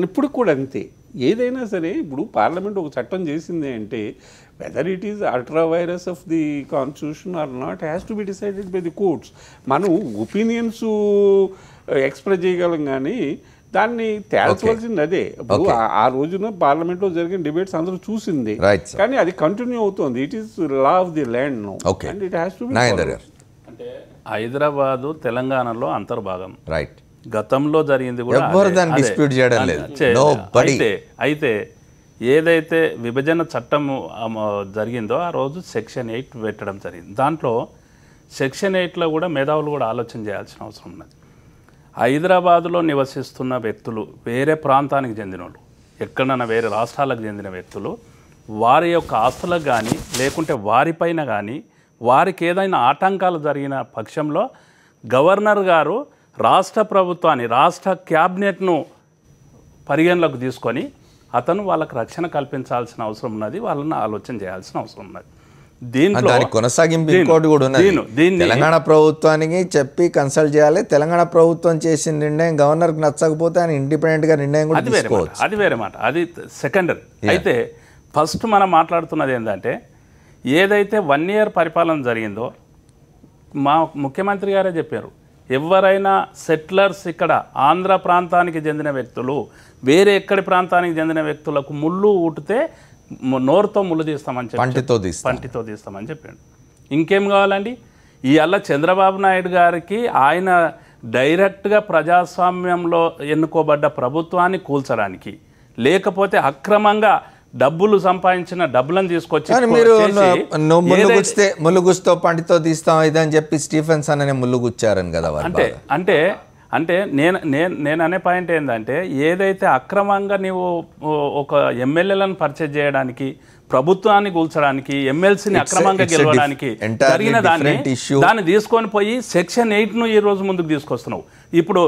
ఇప్పుడు కూడా అంతే. ఏదైనా సరే ఇప్పుడు పార్లమెంట్ ఒక చట్టం చేసింది అంటే whether it is ultra virus of the constitution are not has to be decided by the courts. మనం ఒపీనియన్స్ ఎక్స్ప్రెస్ చేయగలం కానీ దాన్ని తేల్చవలసింది అదే. ఇప్పుడు ఆ రోజున పార్లమెంట్లో జరిగిన డిబేట్స్ అందరూ చూసింది, కానీ అది కంటిన్యూ అవుతుంది. It is law of the land now and it has to be. అంటే హైదరాబాదు తెలంగాణలో అంతర్భాగం, రైట్. గతంలో జరిగింది కూడా అయితే ఏదైతే విభజన చట్టం జరిగిందో ఆ రోజు సెక్షన్ 8 పెట్టడం జరిగింది. దాంట్లో సెక్షన్ 8లో కూడా మేధావులు కూడా ఆలోచన చేయాల్సిన అవసరం ఉన్నది. హైదరాబాదులో నివసిస్తున్న వ్యక్తులు, వేరే ప్రాంతానికి చెందిన వాళ్ళు, ఎక్కడన్నా వేరే రాష్ట్రాలకు చెందిన వ్యక్తులు, వారి యొక్క ఆస్తులకు కానీ లేకుంటే వారిపైన కానీ వారికి ఏదైనా ఆటంకాలు జరిగిన పక్షంలో గవర్నర్ గారు రాష్ట్ర ప్రభుత్వాన్ని, రాష్ట్ర క్యాబినెట్ను పరిగణలోకి తీసుకొని అతను వాళ్ళకు రక్షణ కల్పించాల్సిన అవసరం ఉన్నది, వాళ్ళని ఆలోచన చేయాల్సిన అవసరం ఉన్నది. దీంట్లో కొనసాగింపు ఇంకోటి కూడా ఉన్నది. తెలంగాణ ప్రభుత్వానికి చెప్పి కన్సల్ట్ చేయాలి. తెలంగాణ ప్రభుత్వం చేసిన నిర్ణయం గవర్నర్కి నచ్చకపోతే ఆయన ఇండిపెండెంట్గా నిర్ణయం కూడా తీసుకోవచ్చు. అది వేరే మాట, అది సెకండరీ. అయితే ఫస్ట్ మనం మాట్లాడుతున్నది ఏంటంటే ఏదైతే 1 year పరిపాలన జరిగిందో మా ముఖ్యమంత్రి గారే చెప్పారు, ఎవరైనా సెటిలర్స్ ఇక్కడ ఆంధ్ర ప్రాంతానికి చెందిన వ్యక్తులు వేరే ఎక్కడి ప్రాంతానికి చెందిన వ్యక్తులకు ముళ్ళు ఊటితే నోరుతో ముళ్ళు తీస్తామని చెప్పి, పంటితో తీస్తామని చెప్పాడు. ఇంకేం కావాలండి? ఇవాళ చంద్రబాబు నాయుడు గారికి ఆయన డైరెక్ట్గా ప్రజాస్వామ్యంలో ఎన్నుకోబడ్డ ప్రభుత్వాన్ని కూల్చడానికి, లేకపోతే అక్రమంగా డబ్బులు సంపాదించిన డబ్బులను తీసుకొచ్చి మీరు ముల్లుగుచ్చుతో పంటితో తీస్తాం ఇదని చెప్పి స్టీఫెన్స్ అనే ముల్లుగుచ్చారని కదా. అంటే అంటే నేను అనే పాయింట్ ఏంటంటే ఏదైతే అక్రమంగా నీవు ఒక ఎమ్మెల్యేలను పర్చేజ్ చేయడానికి, ప్రభుత్వాన్ని కూల్చడానికి, ఎమ్మెల్సీని అక్రమంగా గెలవడానికి జరిగిన దాన్ని తీసుకొని పోయి సెక్షన్ 8ను ఈ రోజు ముందుకు తీసుకొస్తున్నావు. ఇప్పుడు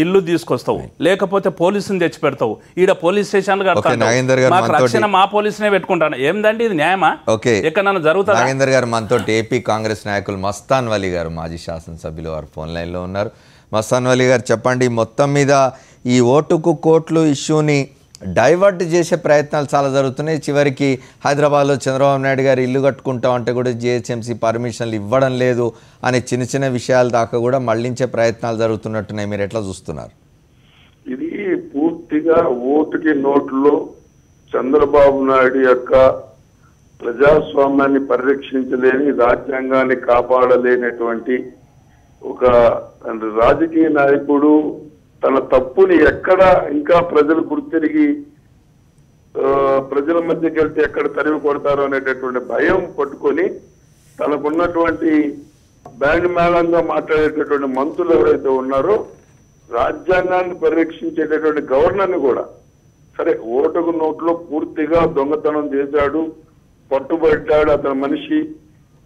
ఇల్లు తీసుకొస్తావు, లేకపోతే పోలీసుని తెచ్చి పెడతావు, ఈడ పోలీస్ స్టేషన్లు కడతావు, మాకు రక్షణ మా పోలీసునే పెట్టుకుంటాను. ఏందండి ఇది న్యాయమా? ఎక్కడన్నా జరుగుతుంది? నాగేందర్ గారు మనతో ఏపీ కాంగ్రెస్ నాయకులు మస్తాన్ వలీ గారు, మాజీ శాసనసభ్యులు, వారు ఫోన్ లైన్లో ఉన్నారు. మస్తాన్ వలీ గారు చెప్పండి, మొత్తం మీద ఈ ఓటుకు కోట్లు ఇష్యూని డైవర్ట్ చేసే ప్రయత్నాలు చాలా జరుగుతున్నాయి. చివరికి హైదరాబాద్లో చంద్రబాబు నాయుడు గారు ఇల్లు కట్టుకుంటాం అంటే కూడా జిహెచ్ఎంసీ పర్మిషన్లు ఇవ్వడం లేదు అనే చిన్న చిన్న విషయాల దాకా కూడా మళ్లించే ప్రయత్నాలు జరుగుతున్నట్టున్నాయి. మీరు ఎట్లా చూస్తున్నారు? ఇది పూర్తిగా ఓటుకి నోట్లో చంద్రబాబు నాయుడు యొక్క ప్రజాస్వామ్యాన్ని పరిరక్షించలేని, రాజ్యాంగాన్ని కాపాడలేనటువంటి ఒక రాజకీయ నాయకుడు తన తప్పుని ఎక్కడ ఇంకా ప్రజలు గుర్తిరిగి ప్రజల మధ్యకి వెళ్తే ఎక్కడ తరిమి కొడతారో అనేటటువంటి భయం పట్టుకొని తనకున్నటువంటి బ్యాండ్ మేళంగా మాట్లాడేటటువంటి మంత్రులు ఎవరైతే ఉన్నారో రాజ్యాంగాన్ని పరిరక్షించేటటువంటి గవర్నర్ని కూడా సరే ఓటుకు నోట్లో పూర్తిగా దొంగతనం చేశాడు, పట్టుబట్టాడు అతని మనిషి.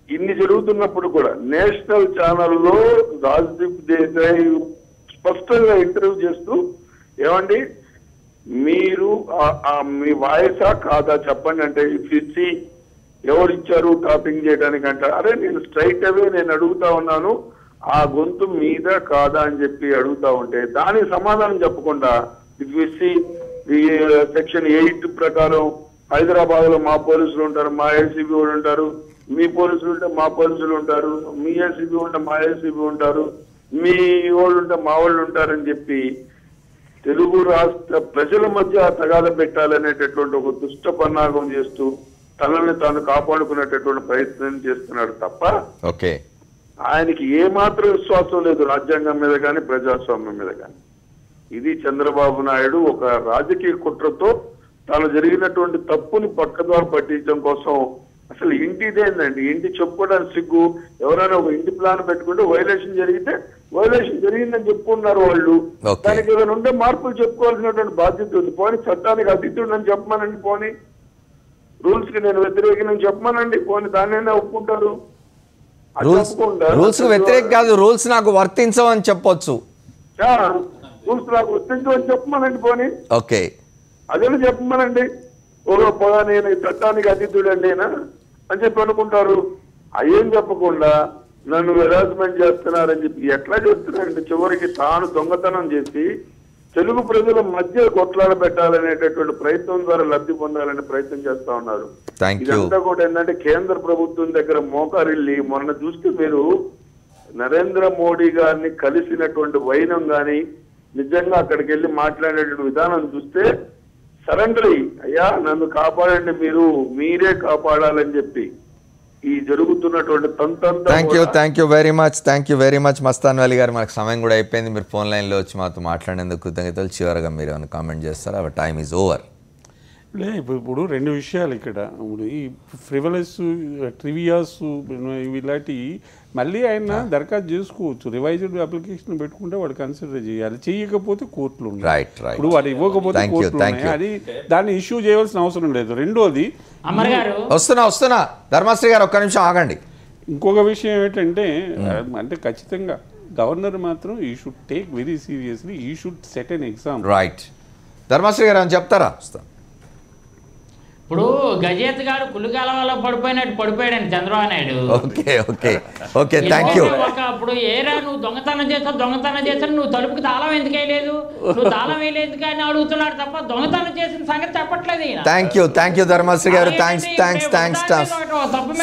ఇన్ని జరుగుతున్నప్పుడు కూడా నేషనల్ ఛానల్లో రాజ్దీప్ దేశాయ్ స్పష్టంగా ఇంటర్వ్యూ చేస్తూ ఏమండి మీరు మీ వాయిసా కాదా చెప్పండి అంటే ఇచ్చి ఎవరిచ్చారు టాపింగ్ చేయడానికి అంటారు. అరే నేను స్ట్రైట్ అవే నేను అడుగుతా ఉన్నాను, ఆ గొంతు మీద కాదా అని చెప్పి అడుగుతా ఉంటే దానికి సమాధానం చెప్పకుండా ఇచ్చి సెక్షన్ 8 ప్రకారం హైదరాబాద్ లో మా పోలీసులు ఉంటారు, మా ఏసీబీ వాళ్ళు ఉంటారు, మీ పోలీసులు ఉంటే మా పోలీసులు ఉంటారు, మీ ఏసీబీ ఉంటే మా ఏసీబీ ఉంటారు, మీ వాళ్ళు ఉంటే మా వాళ్ళు ఉంటారని చెప్పి తెలుగు రాష్ట్ర ప్రజల మధ్య తగాద పెట్టాలనేటటువంటి ఒక దుష్ట పన్నాగం చేస్తూ తనని తాను కాపాడుకునేటటువంటి ప్రయత్నం చేస్తున్నాడు తప్ప ఆయనకి ఏమాత్రం విశ్వాసం లేదు రాజ్యాంగం మీద కానీ ప్రజాస్వామ్యం మీద కానీ. ఇది చంద్రబాబు నాయుడు ఒక రాజకీయ కుట్రతో తాను జరిగినటువంటి తప్పుని పక్కదారి పట్టించడం కోసం అసలు ఇంటిదేందండి, ఇంటి చెప్పుకోవడానికి సిగ్గు. ఎవరైనా ఒక ఇంటి ప్లాన్ పెట్టుకుంటే వైలేషన్ జరిగితే వైలేషన్ జరిగిందని చెప్పుకున్నారు వాళ్ళు. దానికి ఏదైనా ఉంటే మార్పులు చెప్పుకోవాల్సినటువంటి బాధ్యత ఉంది. పోనీ చట్టానికి అతీతుడని చెప్పమానండి, పోనీ రూల్స్ కి నేను వ్యతిరేకనని చెప్పమానండి, పోనీ దాన్నైనా ఒప్పుకుంటారు. రూల్స్ వ్యతిరేక కాదు, రూల్స్ నాకు వర్తించవని చెప్పొచ్చు, రూల్స్ నాకు వర్తించవని చెప్పమానండి, పోనీ ఓకే అదేనా చెప్పమానండి. నేను చట్టానికి అతీతుడేనా అని చెప్పి అనుకుంటారు. అయ్యేం చెప్పకుండా నన్ను హెరాస్మెంట్ చేస్తున్నారని చెప్పి ఎట్లా చేస్తున్నారంటే చివరికి తాను దొంగతనం చేసి తెలుగు ప్రజల మధ్య కొట్లాడ పెట్టాలనేటటువంటి ప్రయత్నం ద్వారా లబ్ధి పొందాలనే ప్రయత్నం చేస్తా ఉన్నారు. ఇదంతా కూడా ఏంటంటే కేంద్ర ప్రభుత్వం దగ్గర మోకారిల్లి మొన్న చూస్తే మీరు నరేంద్ర మోడీ గారిని కలిసినటువంటి వైనం గాని నిజంగా అక్కడికి వెళ్ళి మాట్లాడేటువంటి విధానం చూస్తే సరెండర్ అయ్యా నన్ను కాపాడండి, మీరే కాపాడాలని చెప్పి ఈ జరుగుతున్నటువంటి thank you very much Mastan Vali గారు. మనకు సమయం కూడా అయిపోయింది, మీరు ఫోన్ లైన్లో వచ్చి మాతో మాట్లాడేందుకు కృతజ్ఞతలు. చివరిగా మీరు ఏమైనా కామెంట్ చేస్తారా? Our time is over. ఇప్పుడు రెండు విషయాలు ఇక్కడ. ఇప్పుడు ఈ ఫ్రివలస్ ట్రివియాస్ ఇలాంటి మళ్ళీ ఆయన దరఖాస్తు చేసుకోవచ్చు, రివైజ్డ్ అప్లికేషన్ పెట్టుకుంటే వాడు కన్సిడర్ చేయాలి, చేయకపోతే కోర్టులు ఉన్నాయి. ఇప్పుడు వాడు ఇవ్వకపోతే కోర్టులు ఉన్నాయి, అది దాన్ని ఇష్యూ చేయవలసిన అవసరం లేదు. రెండోది వస్తున్నా ధర్మశ్రీ గారు ఒక్క నిమిషం ఆగండి. ఇంకొక విషయం ఏంటంటే అంటే ఖచ్చితంగా గవర్నర్ మాత్రం ఈ షుడ్ టేక్ వెరీ సీరియస్లీ, ఈ should set an exam. Right, Dharmashri గారు అని చెప్తారా? ఇప్పుడు గజేత్ గారు కుల్లుకాలంలో పడిపోయినట్టు పడిపోయాడండి Chandrababu Naidu. Okay thank you. అప్పుడు ఏరా నువ్వు దొంగతనం చేస్తావు నువ్వు తలుపుకి తాళం ఎందుకు వేయలేదు, నువ్వు తాళం వేయలేదు కానీ అడుగుతున్నాడు తప్ప దొంగతనం చేసిన సంగతి చెప్పట్లేదు. థ్యాంక్ యూ ధర్మశ్రీ గారు. థ్యాంక్స్.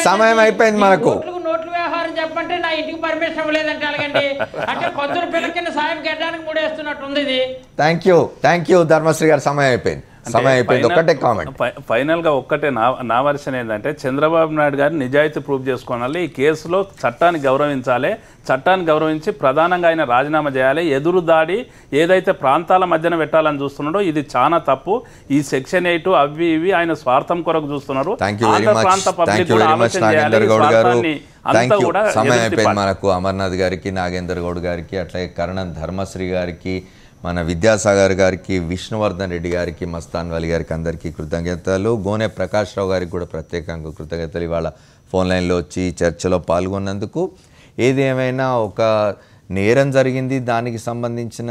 సమయం అయిపోయింది మనకు. నోట్ల వ్యవహారం చెప్పంటే నా ఇంటికి పర్మిషన్ ఇవ్వలేదంటే అలాగండి, అంటే కొందరు పిల్లల కింద సాయం గడ్డానికి మూడేస్తున్నట్టుంది ఇది. థ్యాంక్ యూ ధర్మశ్రీ గారు, సమయం అయిపోయింది. సమయం అయిపోయింది. ఒకటే కామెంట్. ఫైనల్గా ఒక్కటే నా వర్షన్ ఏంటంటే చంద్రబాబు నాయుడు గారిని నిజాయితీ ప్రూవ్ చేసుకోవాలి. ఈ కేసులో చట్టాన్ని గౌరవించాలి. చట్టాన్ని గౌరవించి ప్రధానంగా ఆయన రాజీనామా చేయాలి. ఎదురు దాడి ఏదైతే ప్రాంతాల మధ్యన పెట్టాలని చూస్తున్నాడో ఇది చాలా తప్పు. ఈ సెక్షన్ 8 అవి ఇవి ఆయన స్వార్థం కొరకు చూస్తున్నారు. సమయం అయిపోయింది మనకు. అమర్నాథ్ గారికి, నాగేందర్ గౌడ్ గారికి, అట్లాగే కరణం ధర్మశ్రీ గారికి, మన విద్యాసాగర్ గారికి, విష్ణువర్ధన్ రెడ్డి గారికి, మస్తాన్ వలి గారికి అందరికీ కృతజ్ఞతలు. గోనె ప్రకాష్ రావు గారికి కూడా ప్రత్యేకంగా కృతజ్ఞతలు ఇవాళ ఫోన్ లైన్లో వచ్చి చర్చలో పాల్గొన్నందుకు. ఏది ఏమైనా ఒక నేరం జరిగింది, దానికి సంబంధించిన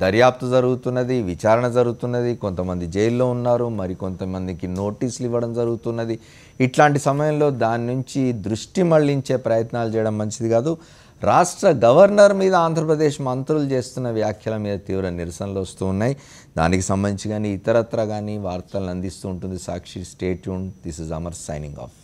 దర్యాప్తు జరుగుతున్నది, విచారణ జరుగుతున్నది, కొంతమంది జైల్లో ఉన్నారు, మరి కొంతమందికి నోటీసులు ఇవ్వడం జరుగుతున్నది. ఇట్లాంటి సమయంలో దాని నుంచి దృష్టి మళ్లించే ప్రయత్నాలు చేయడం మంచిది కాదు. రాష్ట్ర గవర్నర్ మీద ఆంధ్రప్రదేశ్ మంత్రులు చేస్తున్న వ్యాఖ్యల మీద తీవ్ర నిరసనలు వస్తూ ఉన్నాయి. దానికి సంబంధించి కానీ ఇతరత్ర కానీ వార్తలను అందిస్తూ ఉంటుంది Sakshi. Stay tuned. This is Amar signing of.